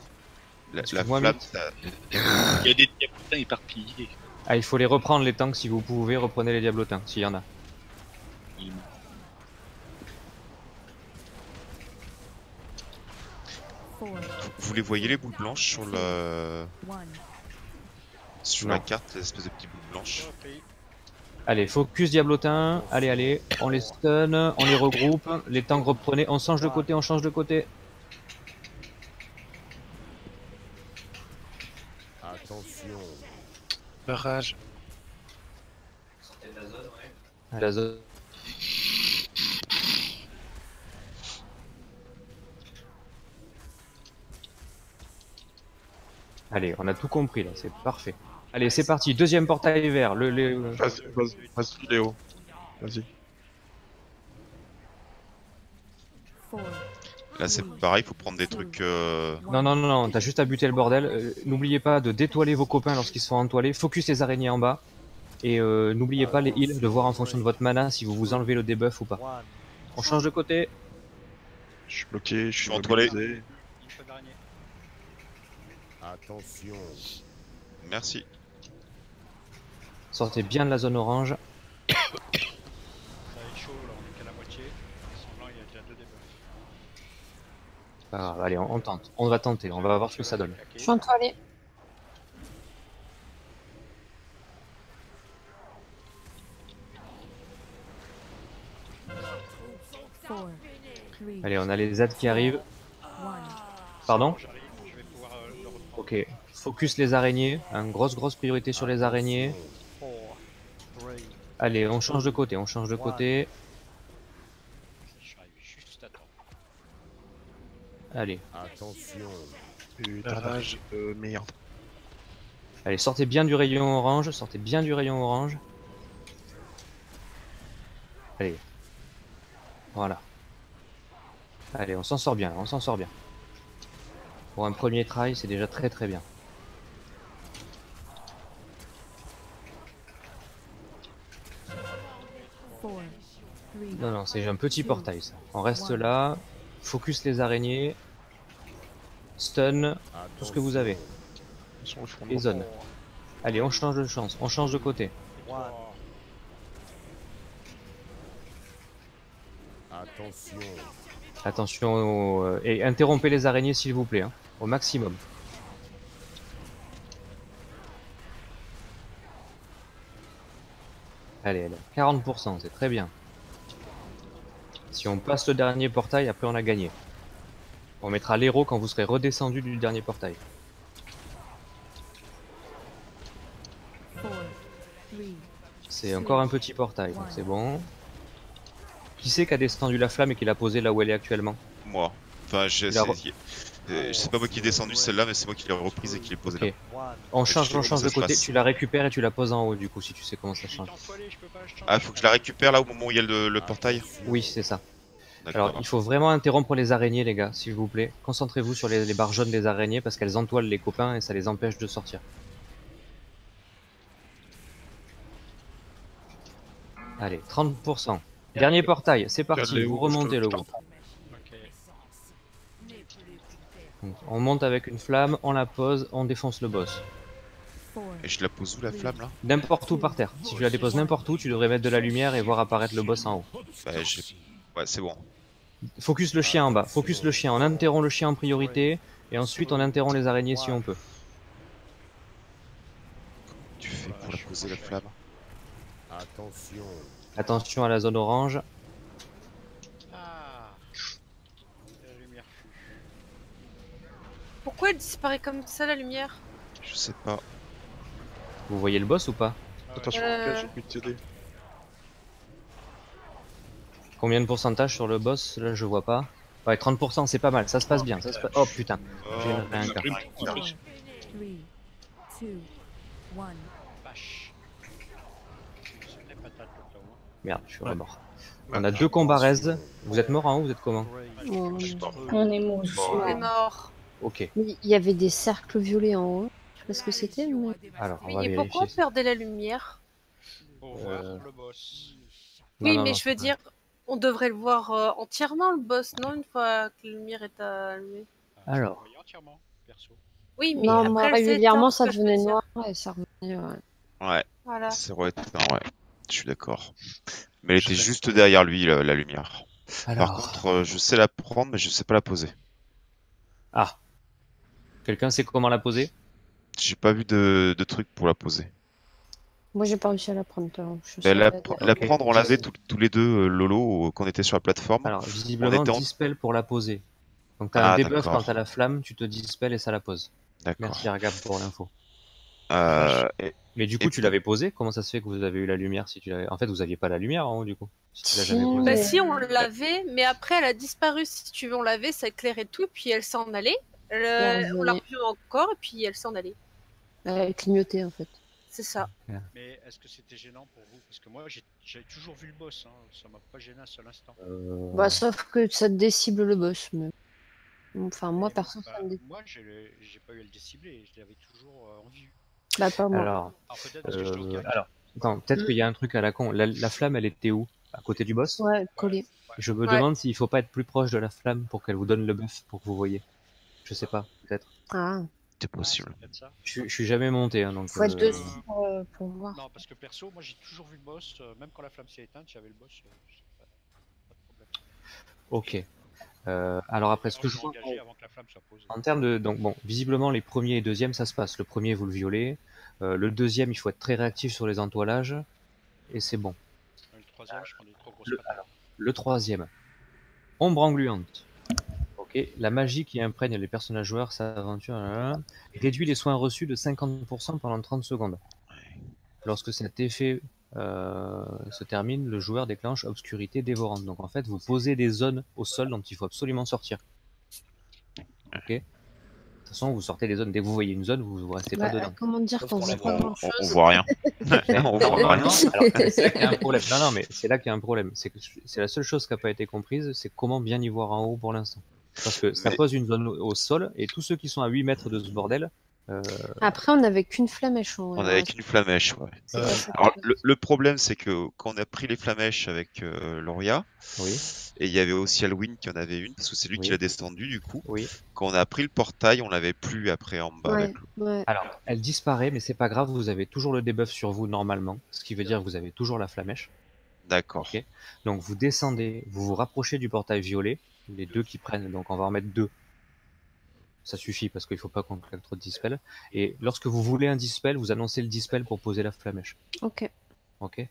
La Excuse-moi, flamme, mais- Il y a des Diablotins éparpillés. Ah, il faut les reprendre les tanks si vous pouvez, reprenez les diablotins, s'il y en a. Vous les voyez les boules blanches sur le... Sur la Non. carte, l'espèce de petites boules blanches. Allez, focus diablotin, allez, on les stun, on les regroupe, les tanks reprenez, on change de côté, on change de côté. Attention. Barrage. La zone. Allez, on a tout compris là, c'est parfait. Allez, c'est parti, deuxième portail vert. Vas-y, Léo. Vas-y. Là, c'est pareil, faut prendre des trucs. Non, t'as juste à buter le bordel. N'oubliez pas de détoiler vos copains lorsqu'ils se font entoiler. Focus les araignées en bas. Et n'oubliez pas les heals, de voir en fonction de votre mana si vous vous enlevez le debuff ou pas. On change de côté. Je suis bloqué, je suis entoilé. mobilisé. Attention. Merci. Sortez bien de la zone orange. Ça va être chaud là, on est qu'à la moitié. Sans blanc, il y a déjà 2 debuffs. Pas grave, allez, on tente. On va tenter, on va voir ce que ça donne. Je suis entoilée. Allez, on a les ZAD qui arrivent. Pardon? Ok, focus les araignées. Hein, grosse priorité sur les araignées. Allez, on change de côté, on change de côté. Allez. Attention. Putain, merde. Allez, sortez bien du rayon orange, sortez bien du rayon orange. Allez. Voilà. Allez, on s'en sort bien, on s'en sort bien. Pour un premier try, c'est déjà très bien. Non, c'est un petit portail ça. On reste là, focus les araignées, stun, tout ce que vous avez. Les zones. Allez, on change de chance, on change de côté. Attention. Attention, et interrompez les araignées s'il vous plaît, hein, au maximum. Allez, 40%, c'est très bien. Si on passe le dernier portail, après on a gagné. On mettra l'héros quand vous serez redescendu du dernier portail. C'est encore un petit portail, donc c'est bon. Qui c'est qui a descendu la flamme et qui l'a posée là où elle est actuellement? Moi. Enfin, c'est pas moi qui ai descendu celle-là, mais c'est moi qui l'ai reprise et qui l'ai posée là. On change de côté, tu la récupères et tu la poses en haut du coup, si tu sais comment ça change. Ah, faut que je la récupère là au moment où il y a le portail? Oui, c'est ça. Alors, il faut vraiment interrompre les araignées, les gars, s'il vous plaît. Concentrez-vous sur les barres jaunes des araignées parce qu'elles entoilent les copains et ça les empêche de sortir. Allez, 30%. Dernier portail, c'est parti, vous remontez le groupe. Donc, on monte avec une flamme, on la pose, on défonce le boss. Et je la pose où la flamme là? N'importe où par terre. Si tu la déposes n'importe où, tu devrais mettre de la lumière et voir apparaître le boss en haut. Bah, ouais, c'est bon. Focus le chien en bas, focus le chien, on interrompt le chien en priorité et ensuite on interrompt les araignées si on peut. Comment tu fais pour la poser la flamme? Attention. Attention à la zone orange. Pourquoi elle disparaît comme ça la lumière? Je sais pas. Vous voyez le boss ou pas? Attention, j'ai pu t'aider. Combien de pourcentage sur le boss? Là je vois pas. Ouais, 30%, c'est pas mal, ça se passe bien. Ça se Oh putain, j'ai un cas. Merde, je suis mort. On a 2 combats res. Vous êtes mort en haut, vous êtes comment? On est mort. On est mort. Ok. Il y avait des cercles violets en haut. Je sais pas ce que c'était, mais... Alors, on va Mais vérifier. pourquoi on perdait la lumière? Non, Oui, non, mais non, je veux dire, On devrait le voir entièrement, le boss, non, une fois que la lumière est allumée. Alors. Oui, entièrement, perso. Oui, mais Non, après, moi, elle régulièrement, ça s'éteint, ce que je veux devenait dire. noir et ça revenait. Ouais. Ouais. Voilà. C'est vrai, ouais. Je suis d'accord. Mais elle était juste derrière lui, la lumière. Alors. Par contre, je sais la prendre, mais je sais pas la poser. Ah. Quelqu'un sait comment la poser? J'ai pas vu de truc pour la poser. Moi, j'ai pas réussi à la prendre. Mais la prendre, on l'avait tous les deux, Lolo, quand on était sur la plateforme. Alors, visiblement, dispel pour la poser. Donc, t'as un debuff quand t'as la flamme, tu te dispel et ça la pose. D'accord. Merci, Argab, pour l'info. Mais du coup, tu l'avais posé? Comment ça se fait que vous avez eu la lumière si tu l'avais... En fait, vous aviez pas la lumière en haut, du coup. Si tu l'as jamais posé. Bah si, on l'avait, mais après, elle a disparu. Si tu veux, on l'avait, ça éclairait tout, puis elle s'en allait. On l'a revue encore, et puis elle s'en allait. Elle clignotait, en fait. C'est ça. Mais est-ce que c'était gênant pour vous? Parce que moi, j'ai toujours vu le boss, hein. Ça m'a pas gêné un seul instant. Bah, sauf que ça te décible le boss. Mais... Enfin, moi, perso, ça me moi, j'ai pas eu à le décibler, je l'avais toujours en vue. Bah, pas moi. Alors, attends, peut-être qu'il y a un truc à la con. La flamme, elle était où? À côté du boss? Ouais, collée. Je me demande s'il faut pas être plus proche de la flamme pour qu'elle vous donne le buff pour que vous voyez. Je sais pas, peut-être. Ah. C'est possible. Je suis jamais monté, hein, donc. Faut être dessus pour voir. Non, parce que perso, moi j'ai toujours vu le boss, même quand la flamme s'est éteinte, j'avais le boss. Pas de problème. Ok. Alors après, ce que je vois en termes de, donc bon, visiblement les premiers et deuxièmes ça se passe. Le premier vous le violez, le deuxième il faut être très réactif sur les entoilages et c'est bon. Le troisième, je prends des trop grosses alors, le troisième, ombre engluante. Ok, la magie qui imprègne les personnages joueurs, sa aventure réduit les soins reçus de 50% pendant 30 secondes. Lorsque cet effet se termine, le joueur déclenche obscurité dévorante. Donc en fait, vous posez des zones au sol dont il faut absolument sortir. Ok. De toute façon, vous sortez des zones. Dès que vous voyez une zone, vous restez pas dedans. Comment dire qu'on voit pas grand-chose? On voit rien. On voit rien. C'est là qu'il y a un problème. Non, mais c'est là qu'il y a un problème. C'est la seule chose qui n'a pas été comprise, c'est comment bien y voir en haut pour l'instant. Parce que ça pose une zone au sol, et tous ceux qui sont à 8 mètres de ce bordel... Après, on n'avait qu'une flamèche. On avait qu'une flamèche, ouais. Alors, le problème, c'est que quand on a pris les flamèches avec Loria, et il y avait aussi Alwyn qui en avait une, parce que c'est lui qui l'a descendu, du coup. Quand on a pris le portail, on l'avait plus après en bas. Alors, elle disparaît, mais c'est pas grave, vous avez toujours le debuff sur vous normalement, ce qui veut dire que vous avez toujours la flamèche. D'accord. Okay. Donc vous descendez, vous vous rapprochez du portail violet, les deux qui prennent, donc on va en mettre 2. Ça suffit parce qu'il faut pas qu'on claque trop de dispel. Et lorsque vous voulez un dispel, vous annoncez le dispel pour poser la flamèche. Ok. Ok.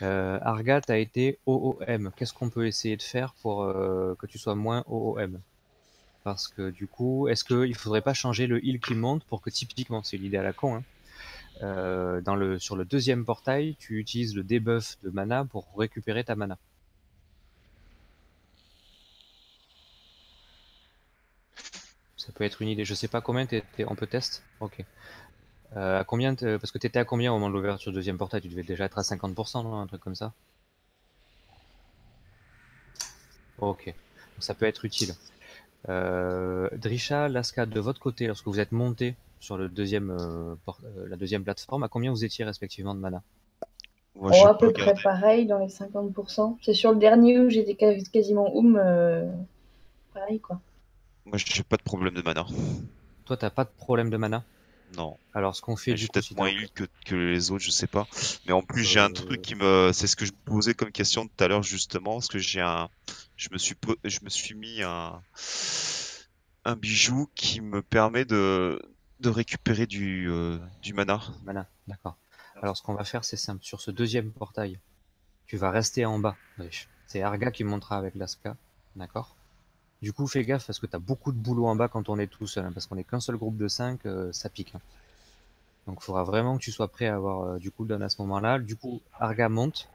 Argat a été OOM. Qu'est-ce qu'on peut essayer de faire pour que tu sois moins OOM? Parce que du coup, est-ce qu'il faudrait pas changer le heal qui monte pour que typiquement, c'est l'idée à la con, hein, sur le deuxième portail, tu utilises le debuff de mana pour récupérer ta mana. Ça peut être une idée. Je sais pas combien on peut test. Ok. À combien parce que t'étais à combien au moment de l'ouverture du deuxième portail? Tu devais déjà être à 50%, non? Un truc comme ça. Ok. Donc, ça peut être utile. Drisha, Laska, de votre côté, lorsque vous êtes monté sur le deuxième, la deuxième plateforme, à combien vous étiez respectivement de mana? À peu près pareil, dans les 50%. C'est sur le dernier où j'étais quasiment pareil, quoi. Moi, j'ai pas de problème de mana. Toi, t'as pas de problème de mana? Non. Alors, ce qu'on fait du coup, peut-être moins heal que les autres, je sais pas. Mais en plus, j'ai un truc qui me, c'est ce que je me posais comme question tout à l'heure justement, parce que je me suis mis un bijou qui me permet de récupérer du mana. Mana, d'accord. Alors, ce qu'on va faire, c'est simple. Sur ce deuxième portail, tu vas rester en bas, Rich. C'est Arga qui montera avec Laska, d'accord? Du coup, fais gaffe parce que t'as beaucoup de boulot en bas quand on est tout seul, hein, parce qu'on est qu'un seul groupe de 5, ça pique. Hein. Donc, il faudra vraiment que tu sois prêt à avoir du cooldown à ce moment-là. Du coup, Arga monte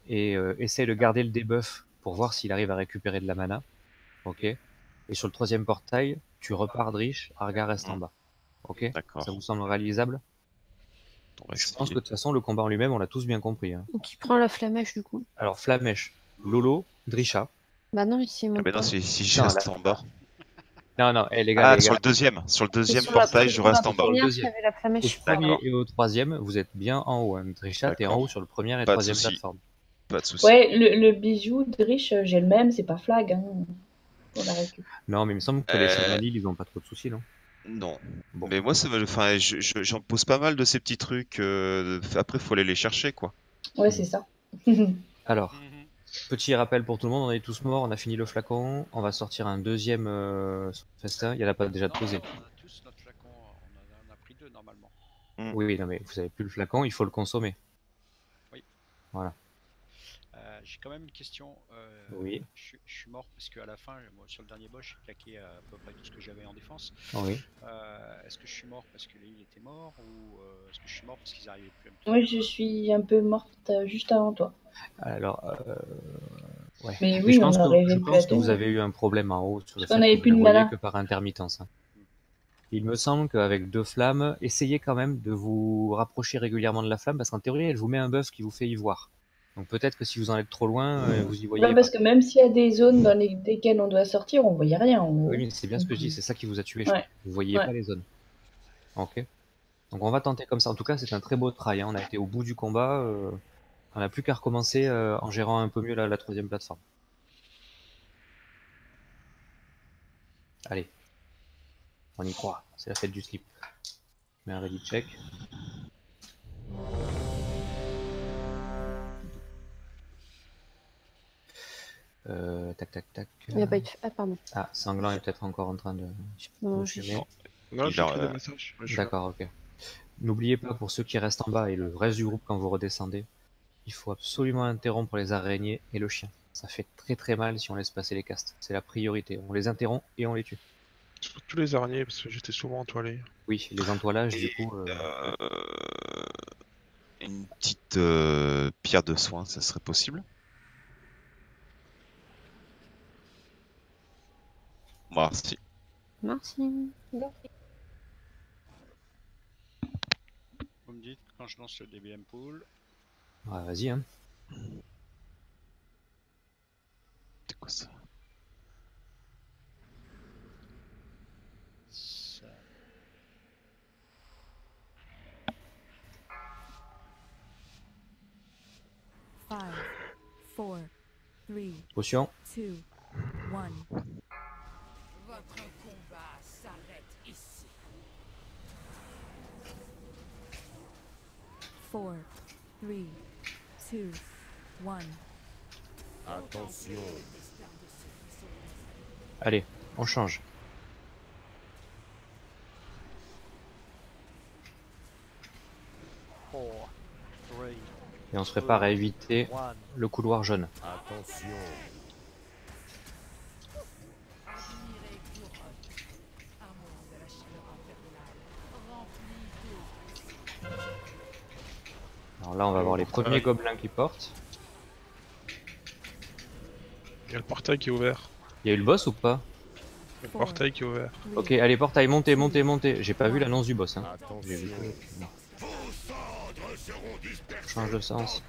et essaye de garder le debuff pour voir s'il arrive à récupérer de la mana. Ok. Et sur le troisième portail, tu repars Drish, Arga reste en bas. Ok. Ça vous semble réalisable? Je pense que de toute façon, le combat en lui-même, on l'a tous bien compris. Hein. Qui prend la flamèche du coup? Alors, flamèche, Lolo, Drisha. Bah non, ici, mais non, si je reste en bas. Non, les gars. Sur le deuxième portail, je reste en bas. Au premier et au troisième, vous êtes bien en haut. Hein. Drisha, t'es en haut sur le premier et troisième plateforme. Pas de souci. Ouais, le bijou de riche, j'ai le même, c'est pas flag. Hein, pour la récup. Non, mais il me semble que les Samanil, ils ont pas trop de soucis, non? Non. Bon. Mais moi, enfin, j'en pose pas mal de ces petits trucs. Après, faut aller les chercher, quoi. Ouais, c'est ça. Alors, petit rappel pour tout le monde, on est tous morts, on a fini le flacon, on va sortir un deuxième festin, il y en a pas déjà de posé. On a tous notre flacon, on a pris 2 normalement. Oui, non mais vous avez plus le flacon, il faut le consommer. Oui. Voilà. J'ai quand même une question. Oui. Je suis mort parce qu'à la fin, moi, sur le dernier boss, j'ai claqué à peu près tout ce que j'avais en défense. Oui. Est-ce que je suis mort parce que il était mort ou est-ce que je suis mort parce qu'ils arrivaient plus à me tuer? Moi, je suis un peu morte juste avant toi. Alors, ouais. Mais oui, je pense, je pense que vous avez eu un problème en haut sur le fait on avait que plus vous de ne voyez mana. que par intermittence. Hein. Il me semble qu'avec 2 flammes, essayez quand même de vous rapprocher régulièrement de la flamme parce qu'en théorie, elle vous met un buff qui vous fait y voir. Donc peut-être que si vous en êtes trop loin, vous y voyez Ouais, parce que même s'il y a des zones dans lesquelles on doit sortir, on voyait rien. Oui, mais c'est bien ce que je dis, c'est ça qui vous a tué. Je crois. Vous voyez pas les zones. Ok. Donc on va tenter comme ça. En tout cas, c'est un très beau try. Hein. On a été au bout du combat. On n'a plus qu'à recommencer en gérant un peu mieux la 3e plateforme. Allez. On y croit. C'est la fête du slip. Je mets un ready check. Tac tac tac. Il n'y a pas eu de... Ah, pardon. Ah, Sanglant est peut-être encore en train de... Oh, Non, j'ai pris des messages. D'accord, ok. N'oubliez pas, pour ceux qui restent en bas et le reste du groupe quand vous redescendez, il faut absolument interrompre les araignées et le chien. Ça fait très très mal si on laisse passer les castes. C'est la priorité. On les interrompt et on les tue. Surtout les araignées, parce que j'étais souvent entoilé. Oui, les entoilages, du coup... Une petite pierre de soin, ça serait possible? Merci. Merci. Vous me dites quand je lance le DBM pool. Ouais, vas-y, hein. C'est quoi ça? Five, four, three, Potion. 2, 1. Votre combat s'arrête ici. 4, 3, 2, 1. Attention. Allez, on change. Et on se prépare à éviter le couloir jaune. Attention. Alors là, on va voir les premiers gobelins qui portent. Il y a le portail qui est ouvert. Il y a eu le boss ou pas? Le portail qui est ouvert. Ok, allez, portail, montez, montez, montez. J'ai pas vu l'annonce du boss. Hein. J'ai vu que... non. Change de sens.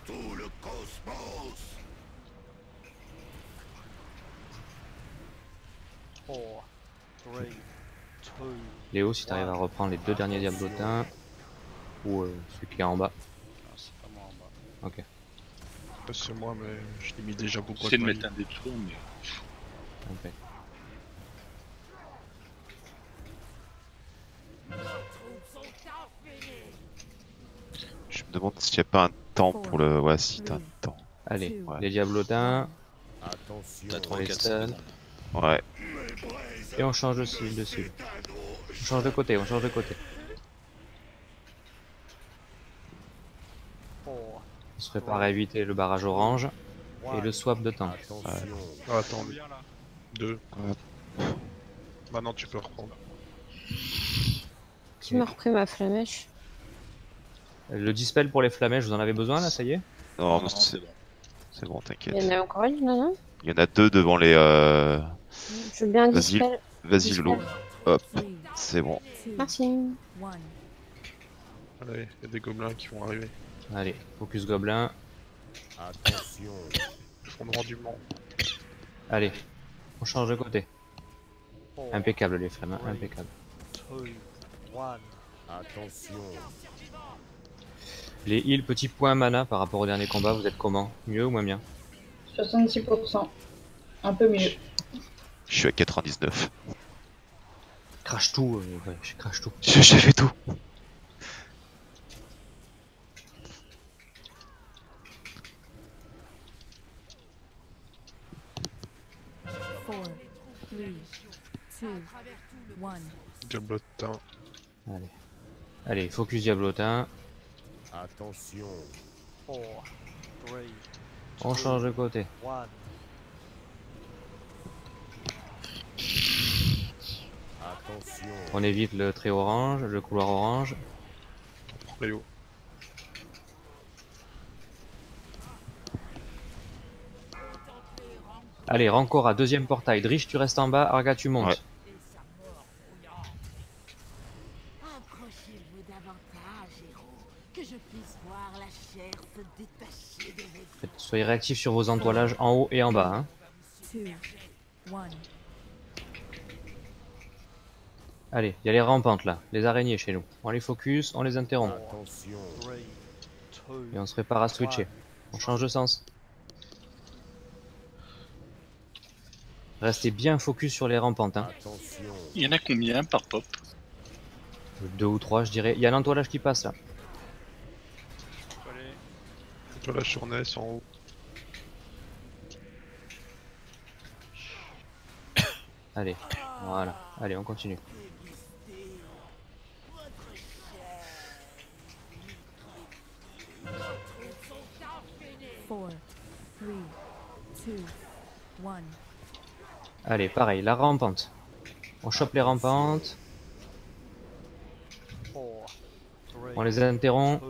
Léo, si t'arrives à reprendre les 2 derniers diablotins, ou celui qui est en bas. Non, c'est pas moi en bas. Ok. C'est moi, mais je l'ai mis déjà beaucoup. J'essaie de mettre un détour, mais... Ok. Je me demande s'il n'y a pas un temps pour le... Ouais, si, t'as un temps. Allez, Ouais. les diablotins. Attention. T'as 3 les 4 stuns. secondes. Ouais. Et on change de cible dessus. On change de côté, on change de côté. On se prépare à éviter le barrage orange et le swap de temps. Ouais. Ah, attends, 2. Maintenant tu peux reprendre. Qui m'a repris ma flamèche? Le dispel pour les flamèches, vous en avez besoin là, ça y est? Non, Non, c'est bon. c'est bon, t'inquiète. Il y en a encore une, non, non? Il y en a 2 devant les... Je veux bien un Vas-y, dispel. vas-y, Lolo. Hop, 3, c'est bon. 2, Merci. 1. Allez, il y a des gobelins qui vont arriver. Allez, focus gobelin. Attention. Ils font le rendement. Allez, on change de côté. Impeccable les flammes, hein, impeccable. Attention. Les heals, petit point mana par rapport au dernier combat, vous êtes comment? Mieux ou moins bien? 66%. Un peu mieux. Je suis à 99. Crache tout, ouais, je crache tout. J'ai fait tout. Four, three, two, one. Diablotin. Allez. Allez, focus diablotin. Attention. On change de côté. Attention. On évite le trait orange, le couloir orange. Léo. Allez, Rancor à deuxième portail. Drish, tu restes en bas. Arga, tu montes. Ouais. Approchez-vous davantage, héros, que je puisse voir la chair se détacher de vos... Soyez réactifs sur vos entoilages en haut et en bas. Hein. Two, one. Allez, il y a les rampantes là, les araignées chez nous. On les focus, on les interrompt. Attention. Et on se prépare à switcher. On change de sens. Restez bien focus sur les rampantes. Hein. Il y en a combien par pop? 2 ou 3 je dirais. Il y a l'entoilage qui passe là. Entoilage sur Ness en haut. Allez, voilà. Allez, on continue. Four, three, two, one. Allez, pareil, la rampante. On chope les rampantes. On les interrompt.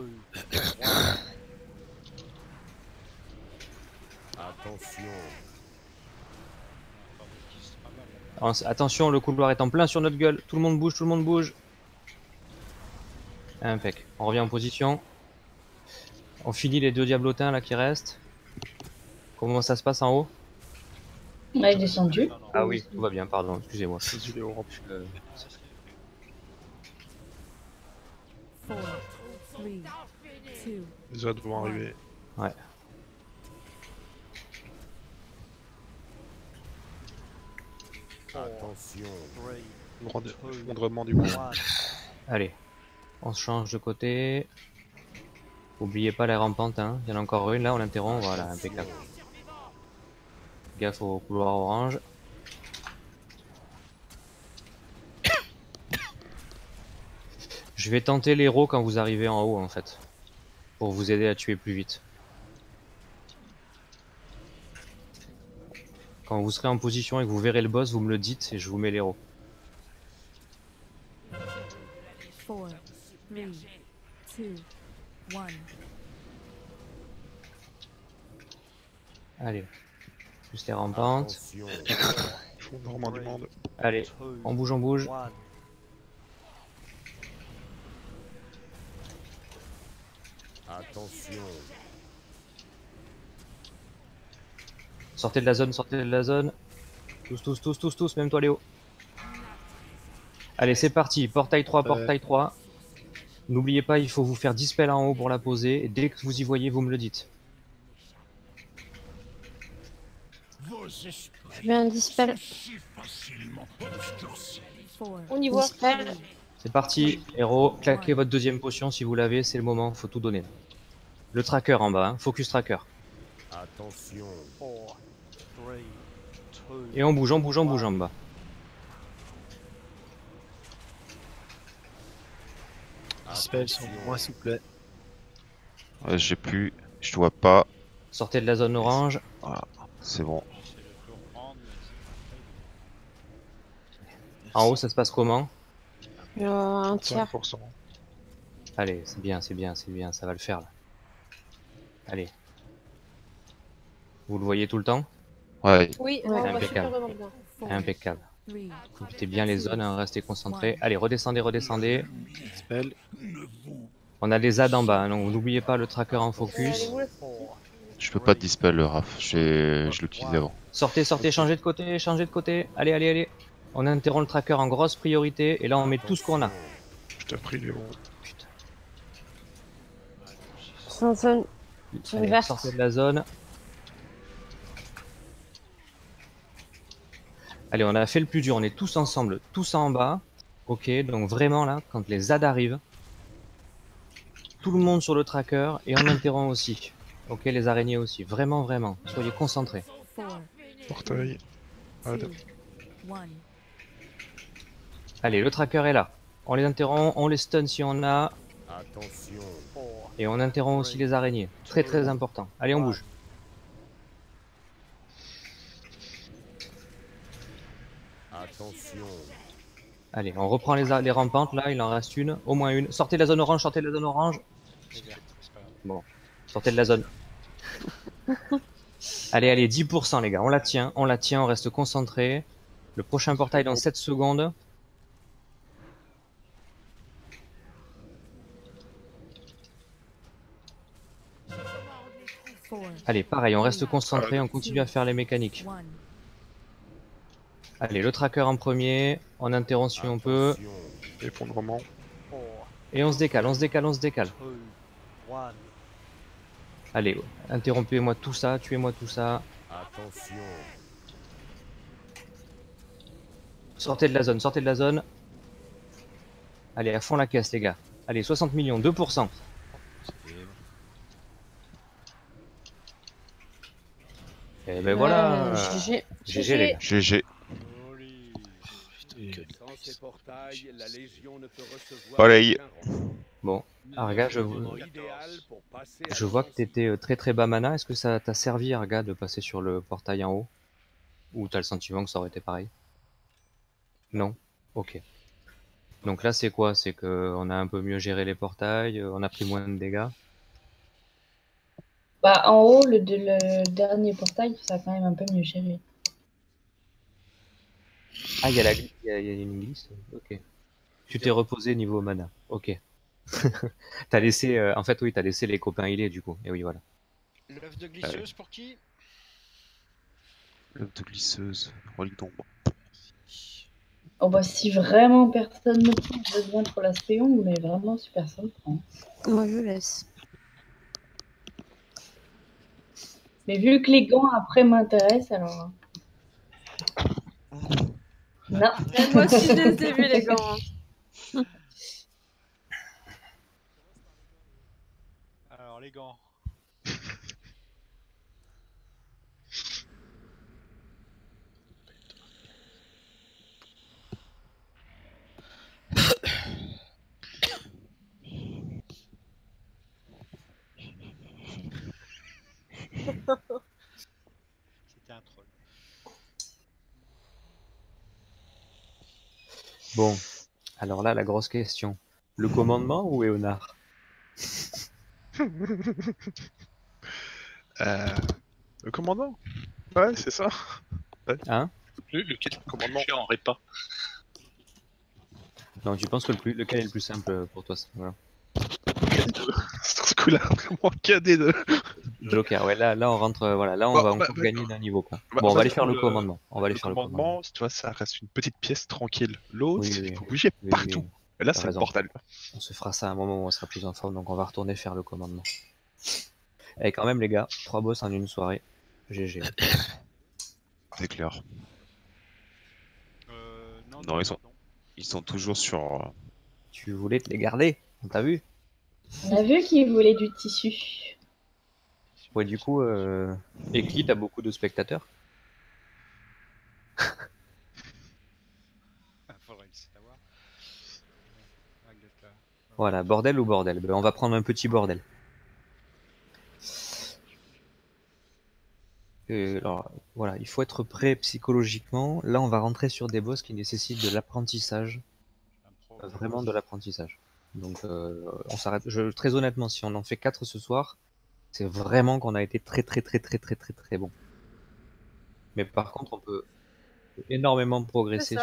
Attention, le couloir est en plein sur notre gueule. Tout le monde bouge, tout le monde bouge. Impec. On revient en position. On finit les 2 diablotins là qui restent. Comment ça se passe en haut? On est descendu. Ah oui, tout va bien, pardon, excusez-moi. Four, three, two. Les autres vont arriver. Ouais. Attention. Effondrement du monde. Allez, on se change de côté. Oubliez pas les rampantes, hein. Il y en a encore une là, on l'interrompt, voilà, impeccable. Gaffe au couloir orange. Je vais tenter l'héros quand vous arrivez en haut en fait, pour vous aider à tuer plus vite. Quand vous serez en position et que vous verrez le boss, vous me le dites et je vous mets l'héros. Four, three, two, one. Allez, plus les rampantes. Effondrement du monde. Allez, on bouge, on bouge. Attention. Sortez de la zone, sortez de la zone. Tous, même toi Léo. Allez, c'est parti. Portail 3, portail 3. N'oubliez pas, il faut vous faire dispel en haut pour la poser. Et dès que vous y voyez, vous me le dites. Je mets un dispel. On y voit. C'est parti, héros. Claquez votre deuxième potion si vous l'avez, c'est le moment, faut tout donner. Le tracker en bas, hein. Focus tracker. Attention. Et on bouge en bas. Dispel sont moins s'il vous plaît. Ouais, j'ai plus, je vois pas. Sortez de la zone orange. Voilà, c'est bon. En haut, ça se passe comment? Un tiers. 5%. Allez, c'est bien, ça va le faire là. Allez. Vous le voyez tout le temps? Ouais. Oui, Ouais. on voit Impeccable. super bien. Impeccable. Three, Profitez bien les zones, hein, restez concentrés. Allez, redescendez. Dispel. On a les ZAD en bas, hein, donc n'oubliez pas le tracker en focus. Je peux pas te dispel le Raph, je l'utilisais avant. Sortez, changez de côté. Allez. On interrompt le tracker en grosse priorité et là on met tout ce qu'on a. Je t'ai pris Léo. Putain. Zone Allez, verte. sortez de la zone. Allez, on a fait le plus dur, on est tous ensemble, tous en bas. Ok, donc vraiment là, quand les ZAD arrivent, tout le monde sur le tracker et on interrompt aussi. Ok, les araignées aussi, vraiment, vraiment, soyez concentrés. Portail. Ad. Allez, le tracker est là. On les interrompt, on les stun si on a. Attention. Et on interrompt aussi les araignées. Très très important. Allez, on bouge. Attention. Allez, on reprend les rampantes là, il en reste une, au moins une. Sortez de la zone orange, sortez de la zone orange. Bon, sortez de la zone. Allez, allez, 10% les gars, on la tient, on reste concentré. Le prochain portail dans 7 secondes. Allez, pareil, on reste concentré, on continue à faire les mécaniques. Allez, le tracker en premier, on interrompt si on peut. Effondrement. Et on se décale, on se décale, on se décale. Allez, interrompez-moi tout ça, tuez-moi tout ça. Attention. Sortez de la zone, sortez de la zone. Allez, à fond la caisse les gars. Allez, 60 millions, 2%. Et ben voilà. GG. GG les gars. GG. Sans ces portails, la Légion ne peut recevoir Pareil. aucun renfort. Bon, Arga, je vois que t'étais très très bas mana. Est-ce que ça t'a servi, Arga, de passer sur le portail en haut? Ou t'as le sentiment que ça aurait été pareil? Non? Ok. Donc là, c'est quoi? C'est qu'on a un peu mieux géré les portails, on a pris moins de dégâts. Bah, en haut, le dernier portail, ça a quand même un peu mieux géré. Ah, il y a une glisse? Ok. Tu t'es reposé niveau mana. Ok. T'as laissé... en fait, oui, t'as laissé les copains healer, du coup. Et oui, voilà. L'œuf de glisseuse pour qui? L'œuf de glisseuse. Relique d'ombre. Oh bah, si vraiment personne ne prend, je veux bien pour l'aspéon, mais vraiment, si personne prend. Moi, je laisse. Mais vu que les gants après m'intéressent, alors. Non. Et moi aussi, je les ai vus, les gants. Alors, les gants. C'était un troll. Bon. Alors là, la grosse question. Le commandement ou Éonard? Le commandant. Ouais, c'est ça. Ouais. Hein? Lequel Commandement. en répa. Non, tu penses que lequel est le plus simple pour toi? Voilà. Sur ce coup-là, vraiment cadet de... Joker, ouais, là on rentre, voilà, là on va encore gagner d'un niveau, quoi. Bon, on va aller faire le commandement. On va aller faire le commandement. Tu vois, ça reste une petite pièce tranquille. L'autre, Oui, il faut bouger partout. oui. Et là, T'as c'est le raison. portal. On se fera ça à un moment où on sera plus en forme, donc on va retourner faire le commandement. Et quand même, les gars, 3 boss en une soirée. GG. C'est clair. Non, Non, ils sont toujours sur... Tu voulais te les garder, on t'a vu? On a vu qu'il voulait du tissu. Ouais, du coup, Ecli, t'as beaucoup de spectateurs? Faudrait le savoir. Voilà, bordel ou bordel? Ben, on va prendre un petit bordel. Alors, voilà, il faut être prêt psychologiquement. Là, on va rentrer sur des boss qui nécessitent de l'apprentissage. Vraiment de l'apprentissage. Donc, on s'arrête. Très honnêtement, si on en fait 4 ce soir, c'est vraiment qu'on a été très bon. Mais par contre, on peut énormément progresser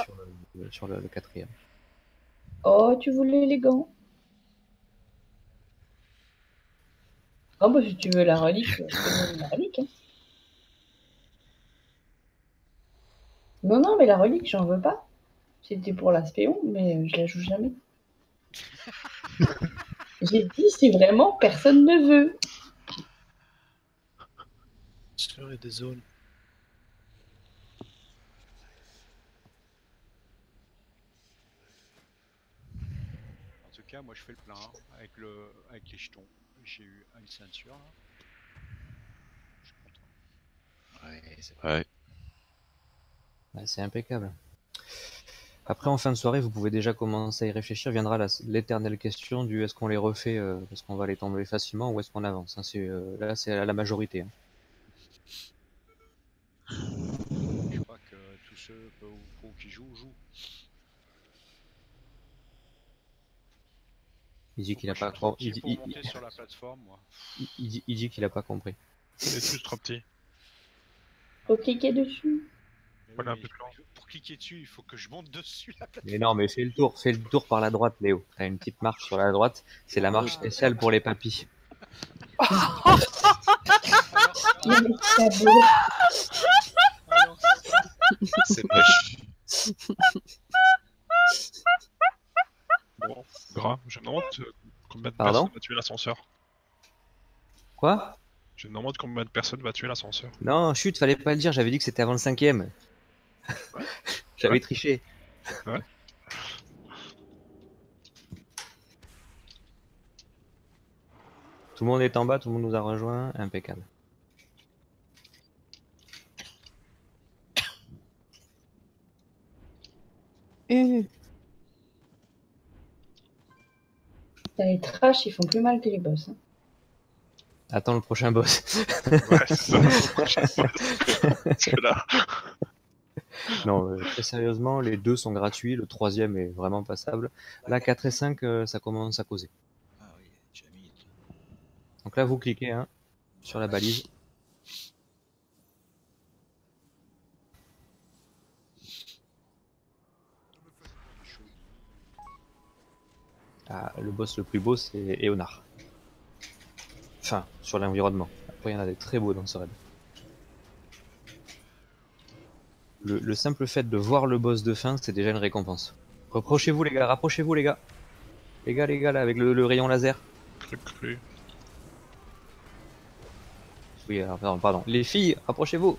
sur le 4e. Oh, tu voulais les gants? Oh, bah si tu veux la relique, je te donne la relique. Hein. Non, mais la relique, j'en veux pas. C'était pour l'aspéon, mais je la joue jamais. J'ai dit si vraiment personne ne veut. Attention, il y a des zones. En tout cas, moi je fais le plein hein, avec les jetons. J'ai eu une ceinture là. Je suis content. Ouais, c'est Ouais. Ouais, c'est impeccable. Après, en fin de soirée, vous pouvez déjà commencer à y réfléchir. Viendra l'éternelle question du est-ce qu'on les refait parce qu'on va les tomber facilement ou est-ce qu'on avance. Hein, là, c'est à la majorité. Hein. Je crois que tous ceux qui jouent. Il dit qu'il a pas compris. Pour monter sur la plateforme, moi. Il dit qu'il a pas compris. Il est tous trop petit. Faut cliquer dessus. Voilà un peu plus long. Pour cliquer dessus, il faut que je monte dessus la plateforme. Mais non, mais fais le tour par la droite, Léo. T'as une petite marche sur la droite. C'est la marche spéciale pour les papis. C'est moche. Bon, gras, je me demande combien de Pardon personnes va tuer l'ascenseur. Quoi? Je me demande combien de personnes va tuer l'ascenseur. Non, chut, fallait pas le dire. J'avais dit que c'était avant le 5ème. Ouais. J'avais triché. Ouais. Tout le monde est en bas, tout le monde nous a rejoint. Impeccable. Les trash, ils font plus mal que les boss. Hein. Attends le prochain boss. Ouais, c'est ça, le prochain boss. Parce que là... Non, très sérieusement, les deux sont gratuits, le troisième est vraiment passable. Là, 4 et 5, ça commence à causer. Donc là, vous cliquez hein, sur la balise. Ah, le boss le plus beau, c'est Eonar. Enfin, sur l'environnement. Après, il y en a des très beaux dans ce raid. Le simple fait de voir le boss de fin, c'est déjà une récompense. Rapprochez-vous les gars, rapprochez-vous les gars. Les gars, là, avec le rayon laser. Cru. Oui, alors, pardon. Les filles, rapprochez-vous.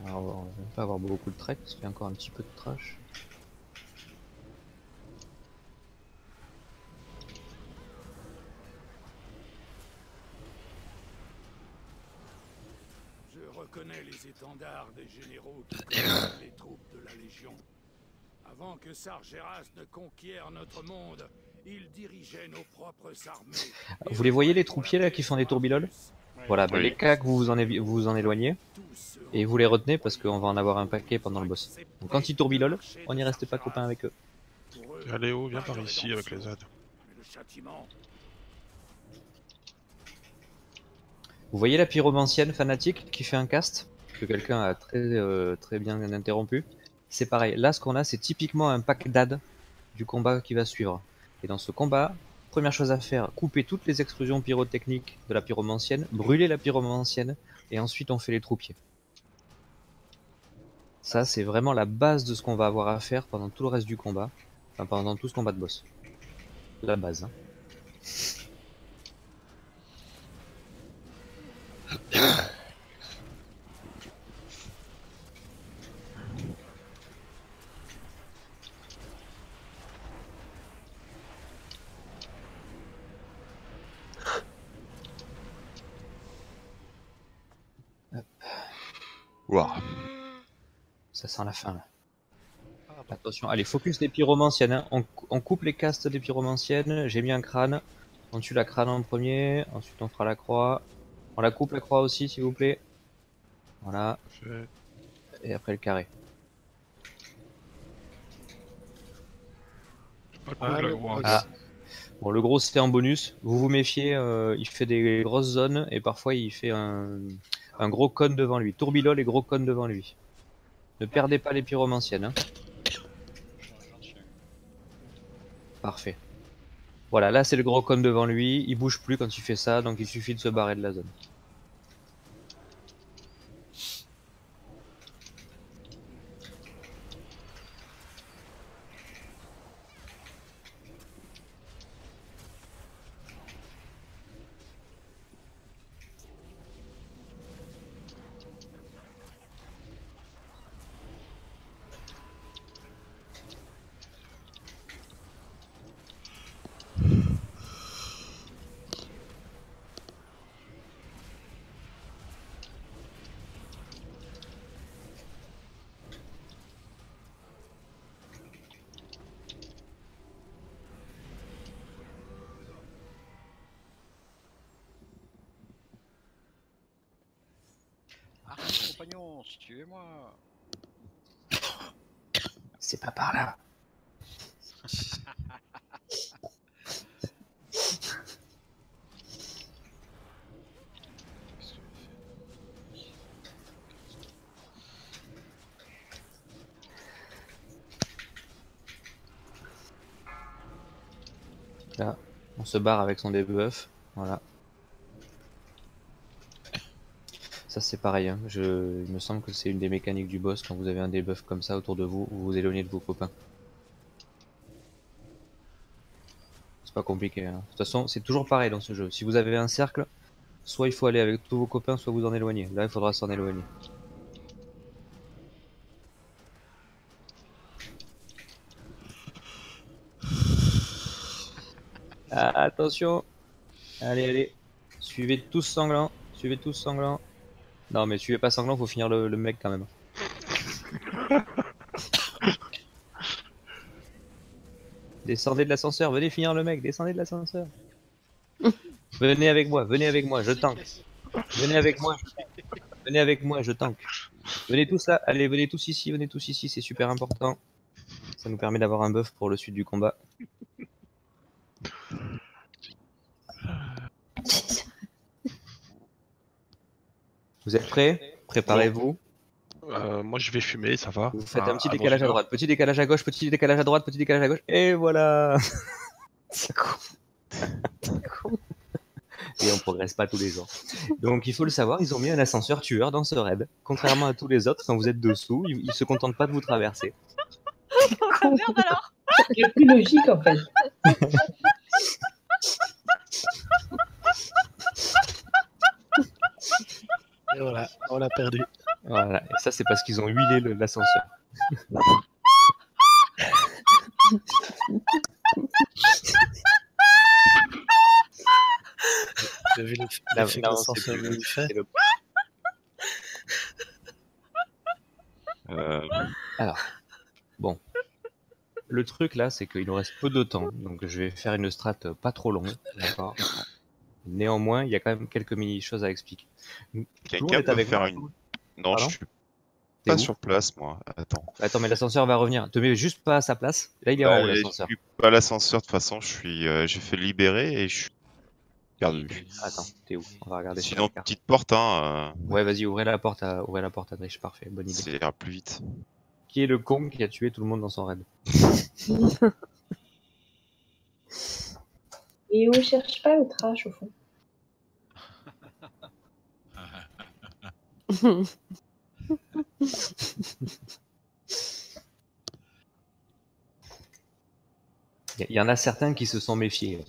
On va pas avoir beaucoup de trek parce qu'il y a encore un petit peu de trash. Je reconnais les étendards des généraux qui commandent les troupes de la Légion. Avant que Sargeras ne conquiert notre monde, ils dirigeaient nos propres armées. Vous les voyez les troupiers là qui font des tourbiloles? Voilà, bah, les cacs vous vous en éloignez et vous les retenez parce qu'on va en avoir un paquet pendant le boss. Donc quand ils tourbilolent, on n'y reste pas copains avec eux. Léo, viens par ici avec les ZAD. Vous voyez la pyromancienne fanatique qui fait un cast que quelqu'un a très bien interrompu. C'est pareil, là ce qu'on a c'est typiquement un pack d'AD du combat qui va suivre. Et dans ce combat, première chose à faire, couper toutes les extrusions pyrotechniques de la pyromancienne, brûler la pyromancienne, et ensuite on fait les troupiers. Ça c'est vraiment la base de ce qu'on va avoir à faire pendant tout le reste du combat, enfin pendant tout ce combat de boss. La base. Hein. Wow. Ça sent la fin là. Attention, allez, focus des pyromanciennes. Hein. On coupe les castes des pyromanciennes. J'ai mis un crâne. On tue la crâne en premier. Ensuite, on fera la croix. On la coupe la croix aussi, s'il vous plaît. Voilà. Et après le carré. Ah. Bon, le gros c'était en bonus. Vous vous méfiez, il fait des grosses zones et parfois il fait un un gros cône devant lui. Tourbilol et gros cône devant lui. Ne perdez pas les pyromanciennes. Hein. Parfait. Voilà, là c'est le gros cône devant lui. Il bouge plus quand il fait ça, donc il suffit de se barrer de la zone. Ah, compagnon, suivez-moi. C'est pas par là. Là, on se barre avec son debuff. Voilà. Ça c'est pareil, hein. Il me semble que c'est une des mécaniques du boss, quand vous avez un debuff comme ça autour de vous, vous vous éloignez de vos copains. C'est pas compliqué, hein. De toute façon, c'est toujours pareil dans ce jeu. Si vous avez un cercle, soit il faut aller avec tous vos copains, soit vous en éloigner. Là, il faudra s'en éloigner. Ah, attention. Allez, allez. Suivez tous Sanglant. Suivez tous Sanglant. Non, mais suivez pas Sanglant, faut finir le mec quand même. Descendez de l'ascenseur, venez finir le mec, descendez de l'ascenseur. Venez avec moi, je tank. Venez avec moi, je tank. Venez tous là, allez, venez tous ici, c'est super important. Ça nous permet d'avoir un buff pour le suite du combat. Vous êtes prêts? Préparez-vous. Moi je vais fumer, ça va. Vous faites un petit décalage à droite, petit décalage à gauche, petit décalage à droite, petit décalage à gauche, et voilà. C'est con. C'est con. Et on progresse pas tous les jours. Donc il faut le savoir, ils ont mis un ascenseur tueur dans ce raid. Contrairement à tous les autres, quand vous êtes dessous, ils se contentent pas de vous traverser. Ah merde alors. C'est plus logique en fait. Et voilà, on l'a perdu. Voilà, et ça c'est parce qu'ils ont huilé l'ascenseur. T'as vu l'effet que l'ascenseur lui fait? Alors, bon. Le truc là, c'est qu'il nous reste peu de temps, donc je vais faire une strat pas trop longue, d'accord. Néanmoins, il y a quand même quelques mini-choses à expliquer. Quelqu'un peut faire une... Non, je suis pas sur place, moi. Attends, mais l'ascenseur va revenir. Te mets juste pas à sa place. Là, il est en haut, l'ascenseur. Je suis pas à l'ascenseur, de toute façon, j'ai fait libérer et je suis perdu. Attends, t'es où? On va regarder. Sinon, petite porte, hein. Ouais, vas-y, ouvrez la porte à Drish, parfait, bonne idée. Ça ira plus vite. Qui est le con qui a tué tout le monde dans son raid? Et on cherche pas le trash au fond. Il y en a certains qui se sont méfiés.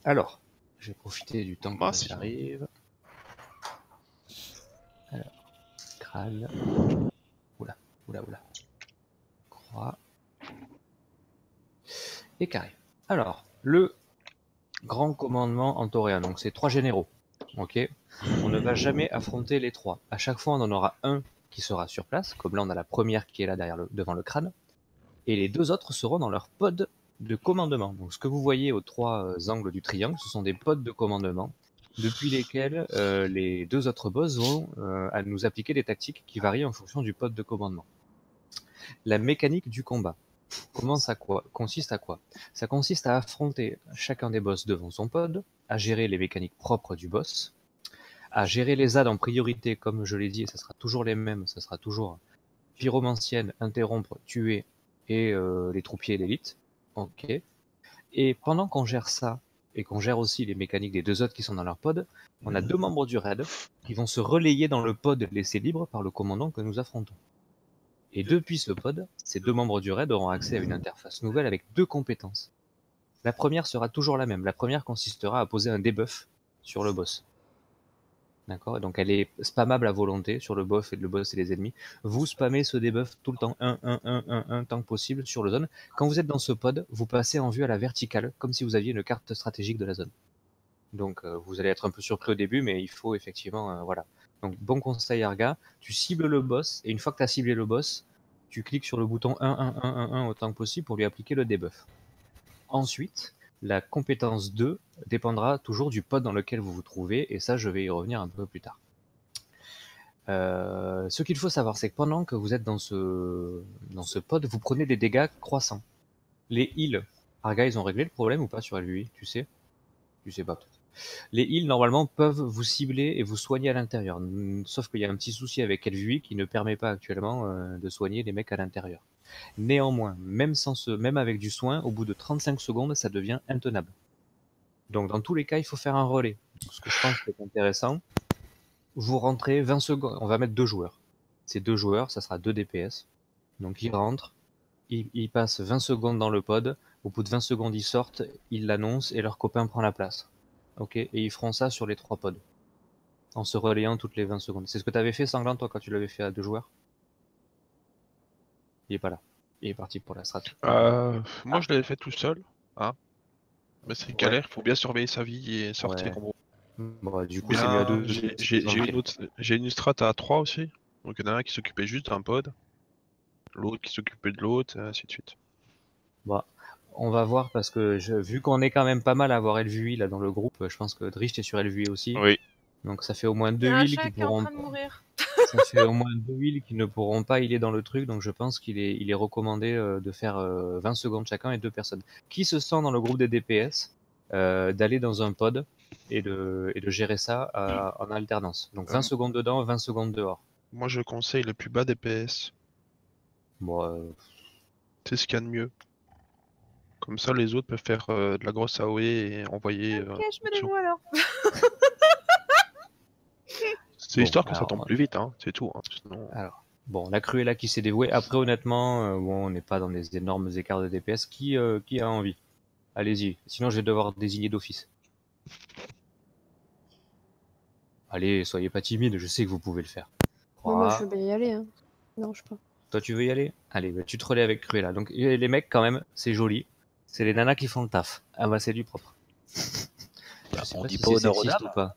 Alors, je vais profiter du temps que j'arrive. Alors, crâne. Oula. Croix. Et carré. Alors, le grand commandement en tauréen. Donc, c'est 3 généraux. Ok. On ne va jamais affronter les 3. À chaque fois, on en aura un qui sera sur place. Comme là, on a la première qui est là devant le crâne. Et les 2 autres seront dans leur pod de commandement. Donc, ce que vous voyez aux 3 angles du triangle, ce sont des pods de commandement depuis lesquels les 2 autres boss vont à nous appliquer des tactiques qui varient en fonction du pod de commandement. La mécanique du combat. consiste à quoi? Ça consiste à affronter chacun des boss devant son pod, à gérer les mécaniques propres du boss, à gérer les ZAD en priorité, comme je l'ai dit, ça sera toujours les mêmes, ça sera toujours pyromancienne, interrompre, tuer et les troupiers et l'élite. Ok. Et pendant qu'on gère ça, et qu'on gère aussi les mécaniques des deux autres qui sont dans leur pod, on a 2 membres du raid qui vont se relayer dans le pod laissé libre par le commandant que nous affrontons. Et depuis ce pod, ces 2 membres du raid auront accès à une interface nouvelle avec 2 compétences. La première sera toujours la même. La première consistera à poser un debuff sur le boss. D'accord? Donc elle est spammable à volonté sur le boss et les ennemis. Vous spammez ce debuff tout le temps, 1 tant que possible sur le zone. Quand vous êtes dans ce pod, vous passez en vue à la verticale, comme si vous aviez une carte stratégique de la zone. Donc vous allez être un peu surpris au début, mais il faut effectivement... voilà. Donc bon conseil Arga, tu cibles le boss, et une fois que tu as ciblé le boss, tu cliques sur le bouton 1 autant que possible pour lui appliquer le debuff. Ensuite, la compétence 2 dépendra toujours du pod dans lequel vous vous trouvez, et ça je vais y revenir un peu plus tard. Ce qu'il faut savoir, c'est que pendant que vous êtes dans ce pod, vous prenez des dégâts croissants. Les heals, Arga, ils ont réglé le problème ou pas sur LVI, tu sais? Tu sais pas peut-être. Les heals, normalement, peuvent vous cibler et vous soigner à l'intérieur. Sauf qu'il y a un petit souci avec LVI qui ne permet pas actuellement de soigner les mecs à l'intérieur. Néanmoins, même avec du soin, au bout de 35 secondes, ça devient intenable. Donc dans tous les cas, il faut faire un relais. Donc, ce que je pense qui est intéressant, vous rentrez 20 secondes, on va mettre 2 joueurs. Ces 2 joueurs, ça sera 2 DPS. Donc ils rentrent, ils passent 20 secondes dans le pod, au bout de 20 secondes ils sortent, ils l'annoncent et leur copain prend la place. Ok, et ils feront ça sur les 3 pods, en se relayant toutes les 20 secondes. C'est ce que tu avais fait, Sanglant, toi, quand tu l'avais fait à 2 joueurs? Il est pas là. Il est parti pour la strat. Moi, je l'avais fait tout seul. Hein. Mais c'est galère, il faut bien surveiller sa vie et sortir. Ouais. Bon, du coup, c'est mieux à 2. J'ai une strat à 3 aussi. Donc il y en a un qui s'occupait juste d'un pod, l'autre qui s'occupait de l'autre, et ainsi de suite. Bon, on va voir parce que vu qu'on est quand même pas mal à avoir LVI là dans le groupe, je pense que Drift est sur LVI aussi. Oui. Donc ça fait au moins 2 heals qui pourront. Ça fait au moins 2 heals qui ne pourront pas healer dans le truc, donc je pense qu'il est recommandé de faire 20 secondes chacun et 2 personnes. Qui se sent dans le groupe des DPS d'aller dans un pod et de gérer ça en alternance. Donc 20 secondes dedans, 20 secondes dehors. Moi je conseille le plus bas DPS. Bon, c'est ce qu'il y a de mieux. Comme ça les autres peuvent faire de la grosse AOE et envoyer... Ok, je me dévoue alors. C'est histoire que ça tombe plus vite, hein, c'est tout. Hein, sinon... Alors, bon, la Cruella qui s'est dévouée. Après, honnêtement, bon, on n'est pas dans des énormes écarts de DPS. Qui a envie? Allez-y. Sinon, je vais devoir désigner d'office. Allez, soyez pas timide. Je sais que vous pouvez le faire. Moi, je veux y aller. Hein. Non, je sais pas. Toi, tu veux y aller? Allez, bah, tu te relais avec Cruella. Donc, les mecs, quand même, c'est joli. C'est les nanas qui font le taf. Ah bah, c'est du propre. On dit pas honneur aux dames. Ou pas.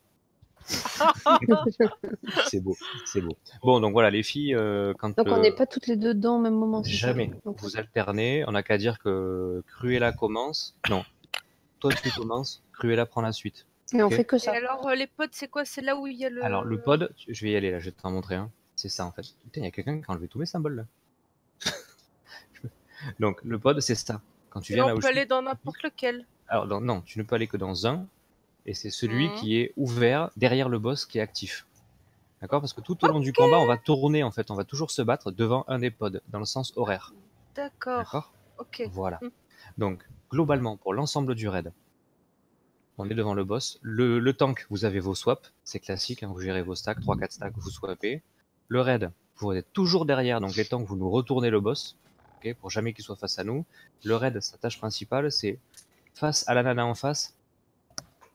C'est beau, c'est beau. Bon, donc voilà, les filles, quand... Donc on n'est pas toutes les deux dedans au même moment. Jamais. Donc, vous alternez, on n'a qu'à dire que Cruella commence. Non, toi tu commences, Cruella prend la suite. Et on fait que ça. Et alors, les pods, c'est quoi? C'est là où il y a le... Alors, le pod, je vais y aller là, je vais t'en montrer un. C'est ça en fait. Putain, il y a quelqu'un qui a enlevé tous mes symboles là. Donc, le pod, c'est ça. Quand tu viens là où on peut aller dans n'importe lequel. Alors, non, tu ne peux aller que dans un. Et c'est celui qui est ouvert derrière le boss qui est actif. D'accord? Parce que tout au long du combat, on va tourner en fait, on va toujours se battre devant un des pods, dans le sens horaire. D'accord. Ok. Voilà. Donc, globalement, pour l'ensemble du raid, on est devant le boss. Le tank, vous avez vos swaps, c'est classique, hein, vous gérez vos stacks, 3-4 stacks, vous swappez. Le raid, vous êtes toujours derrière, donc les tanks, vous nous retournez le boss, okay, pour jamais qu'il soit face à nous. Le raid, sa tâche principale, c'est face à la nana en face,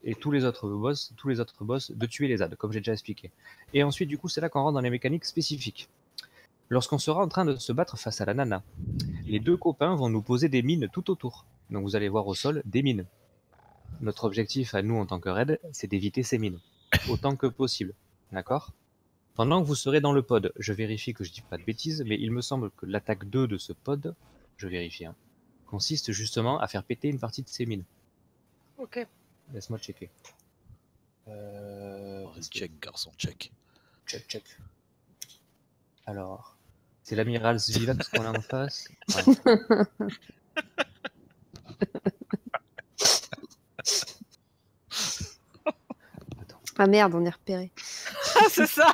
et tous les autres boss, de tuer les ZAD, comme j'ai déjà expliqué. Et ensuite, du coup, c'est là qu'on rentre dans les mécaniques spécifiques. Lorsqu'on sera en train de se battre face à la nana, les 2 copains vont nous poser des mines tout autour. Donc vous allez voir au sol des mines. Notre objectif à nous en tant que raid, c'est d'éviter ces mines, autant que possible. D'accord? Pendant que vous serez dans le pod, je vérifie que je dis pas de bêtises, mais il me semble que l'attaque 2 de ce pod, je vérifie, hein, consiste justement à faire péter une partie de ces mines. Ok. Laisse-moi checker. Check, garçon, check. Check. Alors, C'est l'amiral Svilax qu'on a en face. Ouais. Ah merde, on est repéré. Ah, c'est ça.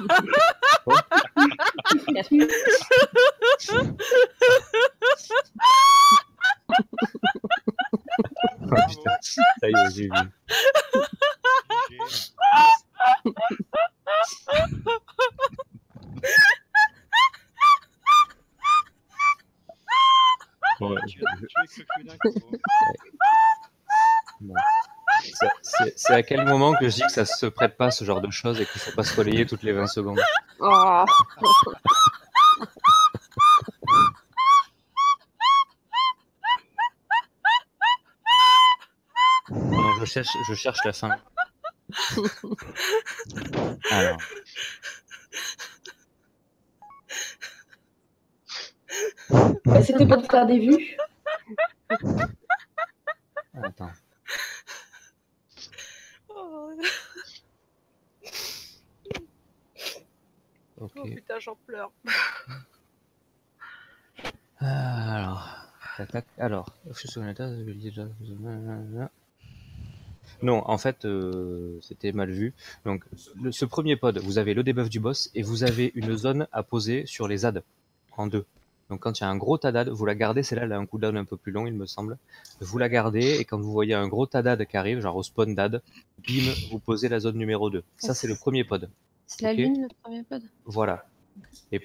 Oh, putain. Ça y est, j'ai vu. Ouais. Bon. C'est à quel moment que je dis que ça se prête pas à ce genre de choses et qu'il faut pas se relayer toutes les 20 secondes. Oh. Non, je cherche la fin. Alors. Bah, c'était pour te faire des vues. Attends. Okay. Oh putain, j'en pleure. Alors, non, en fait, c'était mal vu. Donc, ce premier pod, vous avez le debuff du boss et vous avez une zone à poser sur les ZAD en 2. Donc, quand il y a un gros tadad, vous la gardez. Celle-là, elle a un cooldown un peu plus long, il me semble. Vous la gardez et quand vous voyez un gros tadad qui arrive, genre au spawn dad, bim, vous posez la zone numéro 2. Ça, c'est le premier pod. C'est la lune, le premier pod. Voilà. Et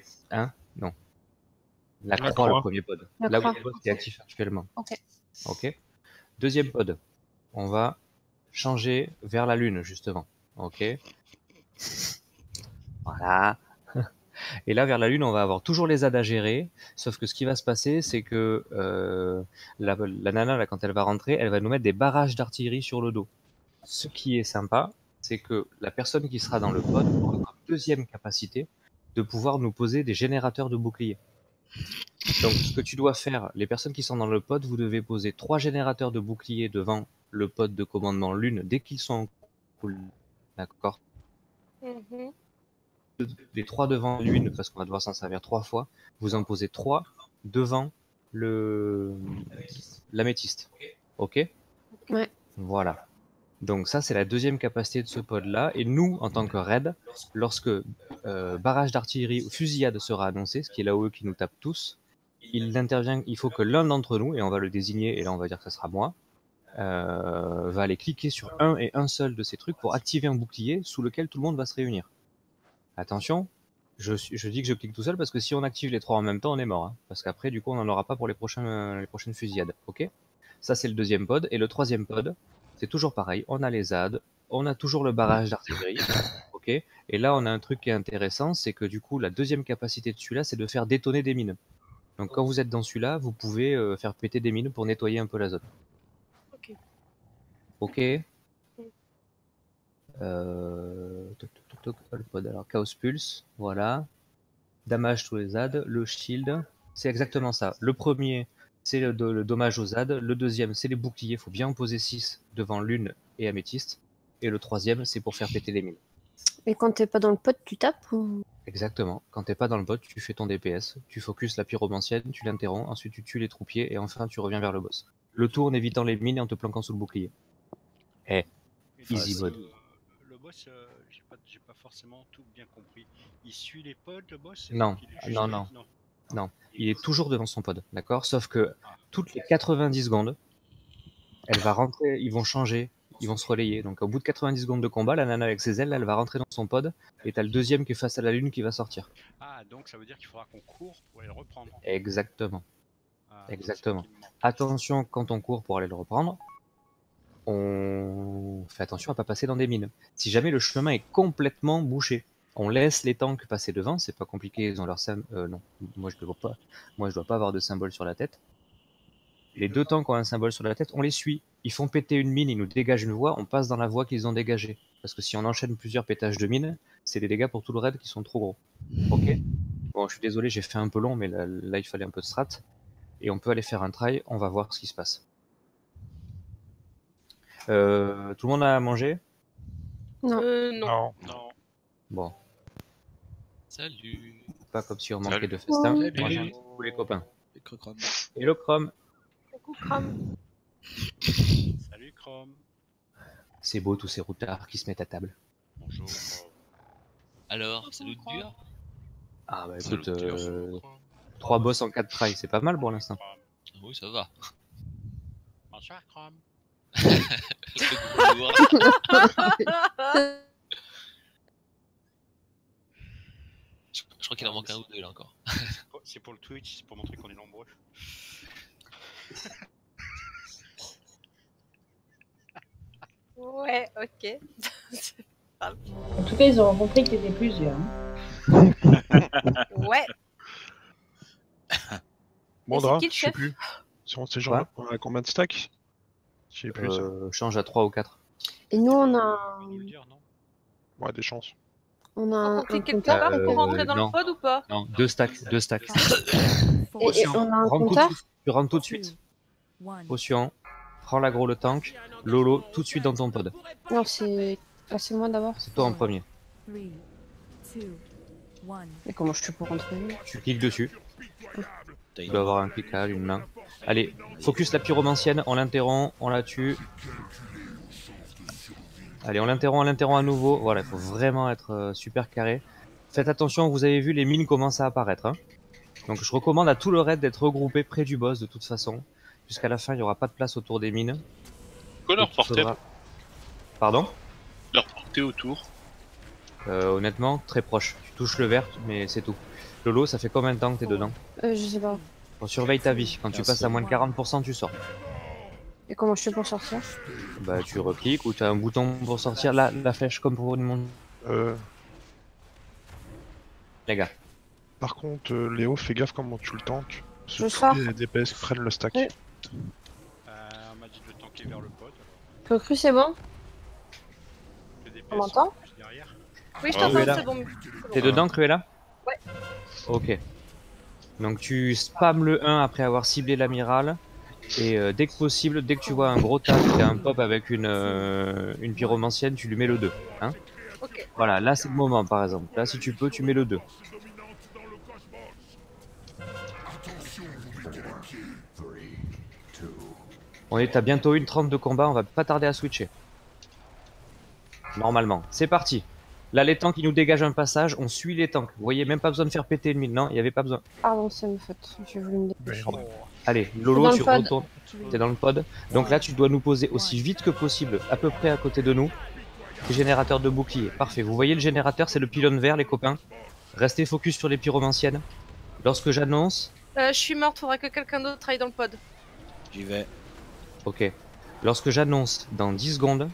non. La croix, le premier pod. Là où le pod est actif actuellement. Ok. Deuxième pod. On va changer vers la lune, justement. Ok. Voilà. Et là, vers la lune, on va avoir toujours les ZAD à gérer. Sauf que ce qui va se passer, c'est que la nana, là, quand elle va rentrer, elle va nous mettre des barrages d'artillerie sur le dos. Ce qui est sympa, c'est que la personne qui sera dans le pod aura comme deuxième capacité de pouvoir nous poser des générateurs de boucliers. Donc, ce que tu dois faire, les personnes qui sont dans le pod, vous devez poser 3 générateurs de boucliers devant le pod de commandement lune dès qu'ils sont en cool. D'accord. Les 3 devant lune, parce qu'on va devoir s'en servir 3 fois, vous en posez 3 devant l'améthyste. Ok. Ouais. Voilà. Donc ça, c'est la deuxième capacité de ce pod-là. Et nous, en tant que raid, lorsque barrage d'artillerie ou fusillade sera annoncé, ce qui est l'AOE qui nous tape tous, il faut que l'un d'entre nous, et on va le désigner, et là on va dire que ce sera moi, va aller cliquer sur un et un seul de ces trucs pour activer un bouclier sous lequel tout le monde va se réunir. Attention, je dis que je clique tout seul parce que si on active les 3 en même temps, on est mort. Hein, parce qu'après, du coup, on n'en aura pas pour les prochaines fusillades. Ok. Ça, c'est le deuxième pod. Et le troisième pod, c'est toujours pareil. On a les ZAD, on a toujours le barrage d'artillerie. Ok. Et là, on a un truc qui est intéressant, c'est que du coup, la deuxième capacité de celui-là, c'est de faire détonner des mines. Donc, quand vous êtes dans celui-là, vous pouvez faire péter des mines pour nettoyer un peu la zone. Ok. Ok. Le pod. Alors, Chaos Pulse, voilà. Damage tous les ZAD, le shield, c'est exactement ça. Le premier, c'est le dommage aux ZAD. Le deuxième, c'est les boucliers. Il faut bien en poser 6 devant lune et améthyste. Et le troisième, c'est pour faire péter les mines. Et quand t'es pas dans le pod, tu tapes ou... Exactement. Quand t'es pas dans le pod, tu fais ton DPS, tu focuses la pyromancienne, tu l'interromps, ensuite tu tues les troupiers et enfin tu reviens vers le boss. Le tour en évitant les mines et en te planquant sous le bouclier. Easy mode. Le boss, j'ai pas forcément tout bien compris. Il suit les pods, le boss? Non, non. Il est toujours devant son pod, d'accord? Sauf que toutes les 90 secondes, elle va rentrer, ils vont changer, ils vont se relayer. Donc au bout de 90 secondes de combat, la nana avec ses ailes, elle va rentrer dans son pod, et t'as le deuxième qui est face à la lune qui va sortir. Ah, donc ça veut dire qu'il faudra qu'on court pour aller le reprendre. Exactement. Exactement. Attention quand on court pour aller le reprendre. On fait attention à pas passer dans des mines. Si jamais le chemin est complètement bouché, on laisse les tanks passer devant, c'est pas compliqué, ils ont leur non, moi je dois pas avoir de symbole sur la tête. Les 2 tanks ont un symbole sur la tête, on les suit. Ils font péter une mine, ils nous dégagent une voie, on passe dans la voie qu'ils ont dégagée. Parce que si on enchaîne plusieurs pétages de mines, c'est des dégâts pour tout le raid qui sont trop gros. Ok. Bon, je suis désolé, j'ai fait un peu long, mais là il fallait un peu de strat. Et on peut aller faire un try, on va voir ce qui se passe. Tout le monde a mangé? Non. Non. Bon. Salut. pas comme si on manquait de festin. Salut. Moi, j'en ai tous les copains. Et Crocrom. Et le Chrome. Coucou, Chrome. Salut Chrome. C'est beau tous ces routards qui se mettent à table. Bonjour. Alors, c'est le dur? Ah bah C'est écoute, le dur, je 3 boss en 4 tries, c'est pas mal pour l'instant. Oui, ça va. Bonsoir Chrome. Je crois qu'il en manque un ou deux là encore. C'est pour le Twitch, c'est pour montrer qu'on est nombreux. Ouais, ok. En tout cas, ils auront compris que t'étais plusieurs. Hein. Ouais. Bon, c'est Dra, qui le je sais chef plus. On sait genre on a combien de stacks? Je sais plus ça. Change à 3 ou 4. Et nous, on a. Ouais, des chances. On a un Quelque compteur. part pour rentrer dans non. le pod ou pas? Non, 2 stacks, 2 stacks. Et on a un compteur. Tu rentres tout de suite. Potion, prends l'aggro le tank, Lolo tout de suite dans ton pod. Non, c'est. Ah, c'est moi d'abord. C'est toi en premier. 3, 2, 1. Et comment je fais pour rentrer? Tu cliques dessus. Tu dois avoir un cliquage, une main. Allez, focus la pyromancienne, on l'interrompt, on la tue. Allez, on l'interrompt à nouveau. Voilà, il faut vraiment être super carré. Faites attention, vous avez vu, les mines commencent à apparaître. Hein. Donc je recommande à tout le raid d'être regroupé près du boss de toute façon. Jusqu'à la fin, il n'y aura pas de place autour des mines. Quoi leur portée? Pardon? Leur portée autour? Honnêtement, très proche. Tu touches le vert, mais c'est tout. Lolo, ça fait combien de temps que t'es dedans? Je sais pas. On surveille ta vie. Quand tu passes à moins de 40%, tu sors. Et comment je fais pour sortir? Bah, tu recliques ou tu as un bouton pour sortir. Là, la flèche comme pour une montre. Les gars. Par contre, Léo, fais gaffe comment tu le tanks. Je sors. Les DPS prennent le stack. Oui. On m'a dit de le tanker vers le pod. Cru, c'est bon? On m'entend? Oui, je t'entends, c'est bon. T'es dedans, Cruella? Ouais. Ok. Donc tu spams le 1 après avoir ciblé l'amiral. Et dès que possible, dès que tu vois un gros tas qui a un pop avec une pyromancienne, tu lui mets le 2. Hein? Ok. Voilà, là c'est le moment par exemple. Là si tu peux, tu mets le 2. On est à bientôt 1:30 de combat, on va pas tarder à switcher. Normalement. C'est parti. Là les tanks ils nous dégagent un passage, on suit les tanks. Vous voyez, même pas besoin de faire péter le mine. Non, il n'y avait pas besoin. Pardon, c'est une faute. J'ai voulu me dépêcher. Allez, Lolo, tu retournes. T'es dans le pod. Donc là, tu dois nous poser aussi vite que possible, à peu près à côté de nous. Les générateurs de bouclier. Parfait. Vous voyez le générateur, c'est le pylône vert, les copains. Restez focus sur les pyromanciennes. Lorsque j'annonce... Je suis morte, faudrait que quelqu'un d'autre aille dans le pod. J'y vais. Ok. Lorsque j'annonce dans 10 secondes...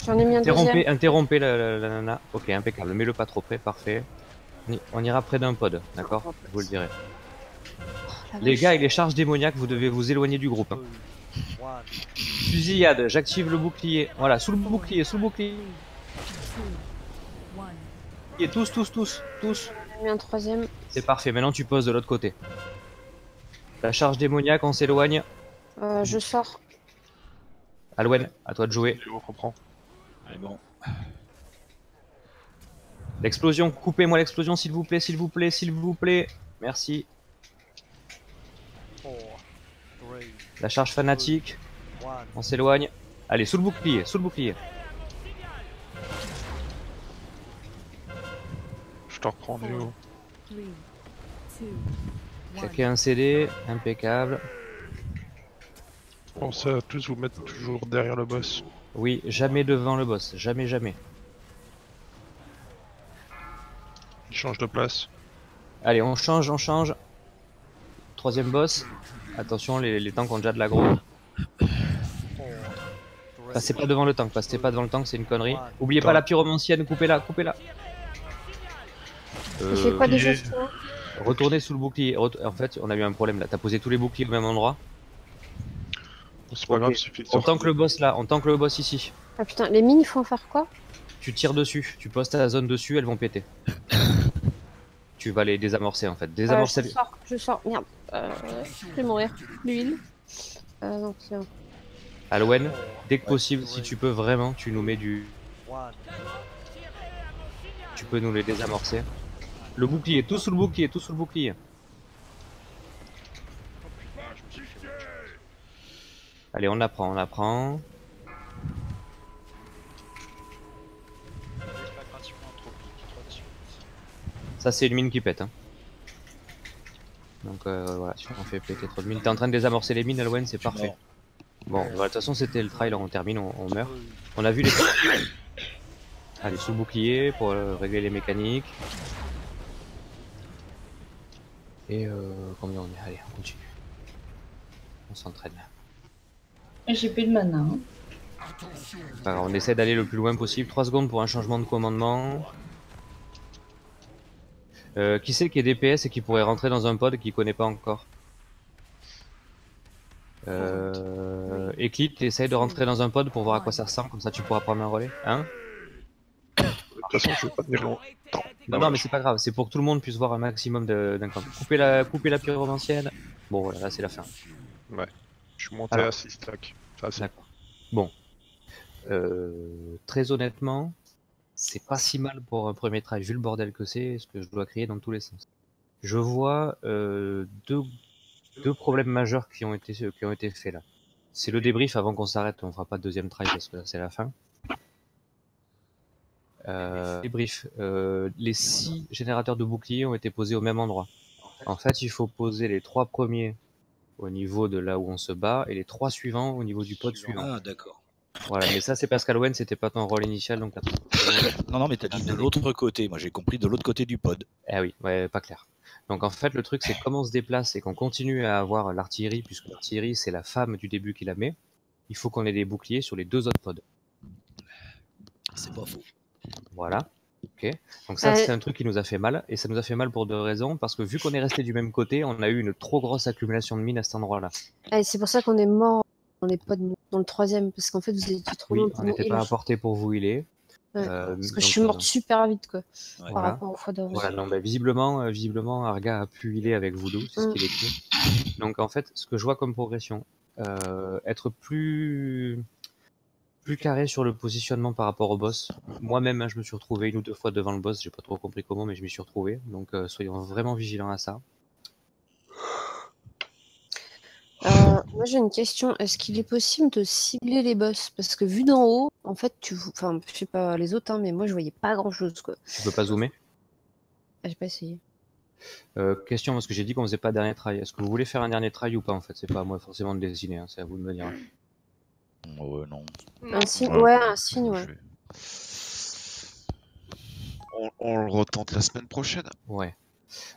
J'en ai mis un deuxième. Interrompez la nana. Ok, impeccable. Mets-le pas trop près, parfait. On ira près d'un pod, d'accord? Je vous le dirai. Les gars, avec les charges démoniaques, vous devez vous éloigner du groupe. Hein. Fusillade, j'active le bouclier. Voilà, sous le bouclier, sous le bouclier. Et tous. J'ai mis un troisième. C'est parfait, maintenant tu poses de l'autre côté. La charge démoniaque, on s'éloigne. Je sors. Alwen, à toi de jouer. Je reprends. Allez, bon. L'explosion, coupez-moi l'explosion s'il vous plaît, s'il vous plaît, s'il vous plaît. Merci. La charge fanatique. On s'éloigne. Allez, sous le bouclier, sous le bouclier. Je te reprends, Léo. Claquez un CD, impeccable. Pensez à tous vous mettre toujours derrière le boss. Oui, jamais devant le boss, jamais, jamais. Il change de place. Allez, on change. Troisième boss. Attention, les tanks ont déjà de l'aggro. Passez pas devant le tank, c'est une connerie. Oubliez pas la pyromancienne, coupez-la. Il fait quoi déjà? Retournez sous le bouclier. En fait, on a eu un problème là. T'as posé tous les boucliers au même endroit. C'est pas grave, il suffit de on tank le boss là, on tank le boss ici. Ah putain, les mines, il faut en faire quoi? Tu tires dessus, tu poses ta zone dessus, elles vont péter. Tu vas les désamorcer en fait. Désamorcer. Je sors, merde. Je vais mourir. L'huile. Non, c'est bon. Alwen, dès que possible, si tu peux vraiment, tu nous mets du... Tu peux nous les désamorcer. Le bouclier, tout sous le bouclier, tout sous le bouclier. Allez, on apprend, on apprend. Ça, c'est une mine qui pète. Hein. Donc voilà, si on fait péter trop de mines. T'es en train de désamorcer les mines, Alwen, c'est parfait. Bon, de toute façon, c'était le trailer, on termine, on meurt. On a vu les. Allez, sous le bouclier pour régler les mécaniques. Et combien on est? Allez, on continue. On s'entraîne. J'ai plus de mana. Hein. Alors, on essaie d'aller le plus loin possible. 3 secondes pour un changement de commandement. Qui c'est qui est DPS et qui pourrait rentrer dans un pod qu'il connaît pas encore? Eclipse, essaye de rentrer dans un pod pour voir à quoi ça ressemble, comme ça tu pourras prendre un relais. Hein? De toute façon, je vais pas tenir longtemps. Non, mais c'est pas grave, c'est pour que tout le monde puisse voir un maximum d'un camp. Couper la pyromancienne. Bon, voilà, là c'est la fin. Ouais, je suis monté à 6 stacks. D'accord. Bon. Très honnêtement, c'est pas si mal pour un premier try, vu le bordel que c'est, ce que je dois crier dans tous les sens. Je vois deux problèmes majeurs qui ont été faits là. C'est le débrief avant qu'on s'arrête, on fera pas de deuxième try parce que là c'est la fin. Débrief. Les 6 générateurs de boucliers ont été posés au même endroit. En fait, il faut poser les 3 premiers au niveau de là où on se bat et les 3 suivants au niveau du pod suivant. Ah, d'accord. Voilà, mais ça c'est parce qu'Alwen c'était pas ton rôle initial donc. Non, mais t'as dit de l'autre côté. Moi j'ai compris de l'autre côté du pod. Ah oui, ouais, pas clair. Donc en fait, le truc, c'est comment on se déplace et qu'on continue à avoir l'artillerie, puisque l'artillerie, c'est la femme du début qui la met. Il faut qu'on ait des boucliers sur les 2 autres pods. C'est pas faux. Voilà. Ok. Donc ça, c'est un truc qui nous a fait mal. Et ça nous a fait mal pour 2 raisons. Parce que vu qu'on est resté du même côté, on a eu une trop grosse accumulation de mines à cet endroit-là. C'est pour ça qu'on est mort dans les pods, dans le 3e. Parce qu'en fait, vous étiez trop loin. On n'était pas à portée pour vous healer. Ouais, parce que je suis morte super vite, quoi. Ouais. Par rapport aux fois d'avant. Voilà, non, bah, visiblement, Arga a pu healer avec Voodoo, c'est ce qu'il écrit. Donc en fait, ce que je vois comme progression, être plus carré sur le positionnement par rapport au boss. Moi-même, hein, je me suis retrouvé 1 ou 2 fois devant le boss, j'ai pas trop compris comment, mais je m'y suis retrouvé. Donc soyons vraiment vigilants à ça. Moi j'ai une question, est-ce qu'il est possible de cibler les boss? Parce que vu d'en haut, en fait, enfin, je sais pas les autres, hein, mais moi je voyais pas grand-chose, quoi. Tu peux pas zoomer? J'ai pas essayé. Question, parce que j'ai dit qu'on faisait pas dernier try. Est-ce que vous voulez faire un dernier try ou pas en fait? C'est pas à moi forcément de décider, hein, c'est à vous de me dire. Non. Un signe, ouais, un signe, ouais. On le retente la semaine prochaine. Ouais.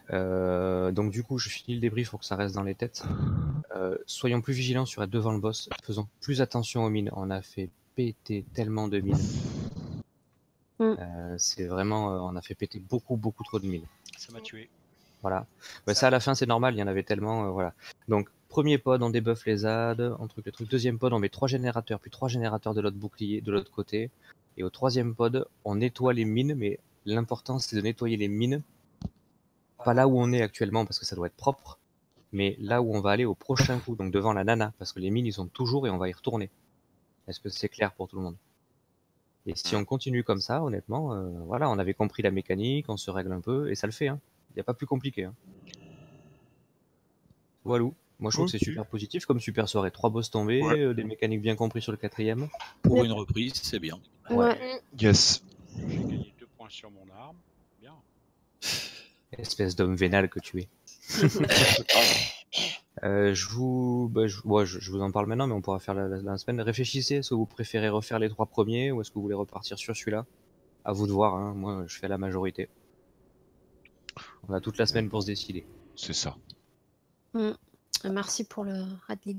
Donc du coup, je finis le débrief pour que ça reste dans les têtes. Soyons plus vigilants sur être devant le boss. Faisons plus attention aux mines. On a fait péter tellement de mines. C'est vraiment, on a fait péter beaucoup trop de mines. Ça m'a tué. Voilà. Bah, ça à la fin c'est normal, il y en avait tellement. Voilà. Donc premier pod on débuff les ZAD, on truc le truc. Deuxième pod on met 3 générateurs, puis 3 générateurs de l'autre bouclier, de l'autre côté. Et au 3e pod on nettoie les mines, mais l'important c'est de nettoyer les mines. Pas là où on est actuellement parce que ça doit être propre, mais là où on va aller au prochain coup, donc devant la nana, parce que les mines ils sont toujours et on va y retourner. Est-ce que c'est clair pour tout le monde? Et si on continue comme ça, honnêtement, voilà, on avait compris la mécanique, on se règle un peu et ça le fait. Hein. Il n'y a pas plus compliqué. Hein. Voilà. Moi je trouve que c'est super positif comme super soirée. 3 boss tombés, des mécaniques bien compris sur le 4e. Pour une reprise, c'est bien. Ouais. Yes. J'ai gagné 2 points sur mon arme. Bien. Espèce d'homme vénal que tu es. Je vous en parle maintenant, mais on pourra faire la semaine. Réfléchissez, est-ce que vous préférez refaire les 3 premiers ou est-ce que vous voulez repartir sur celui-là? À vous de voir, hein. Moi je fais la majorité. On a toute la semaine pour se décider. C'est ça. Merci pour le Radley.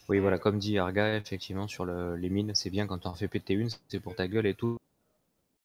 Oui, voilà, comme dit Arga, effectivement, sur les mines, c'est bien quand on en fait péter une, c'est pour ta gueule et tout.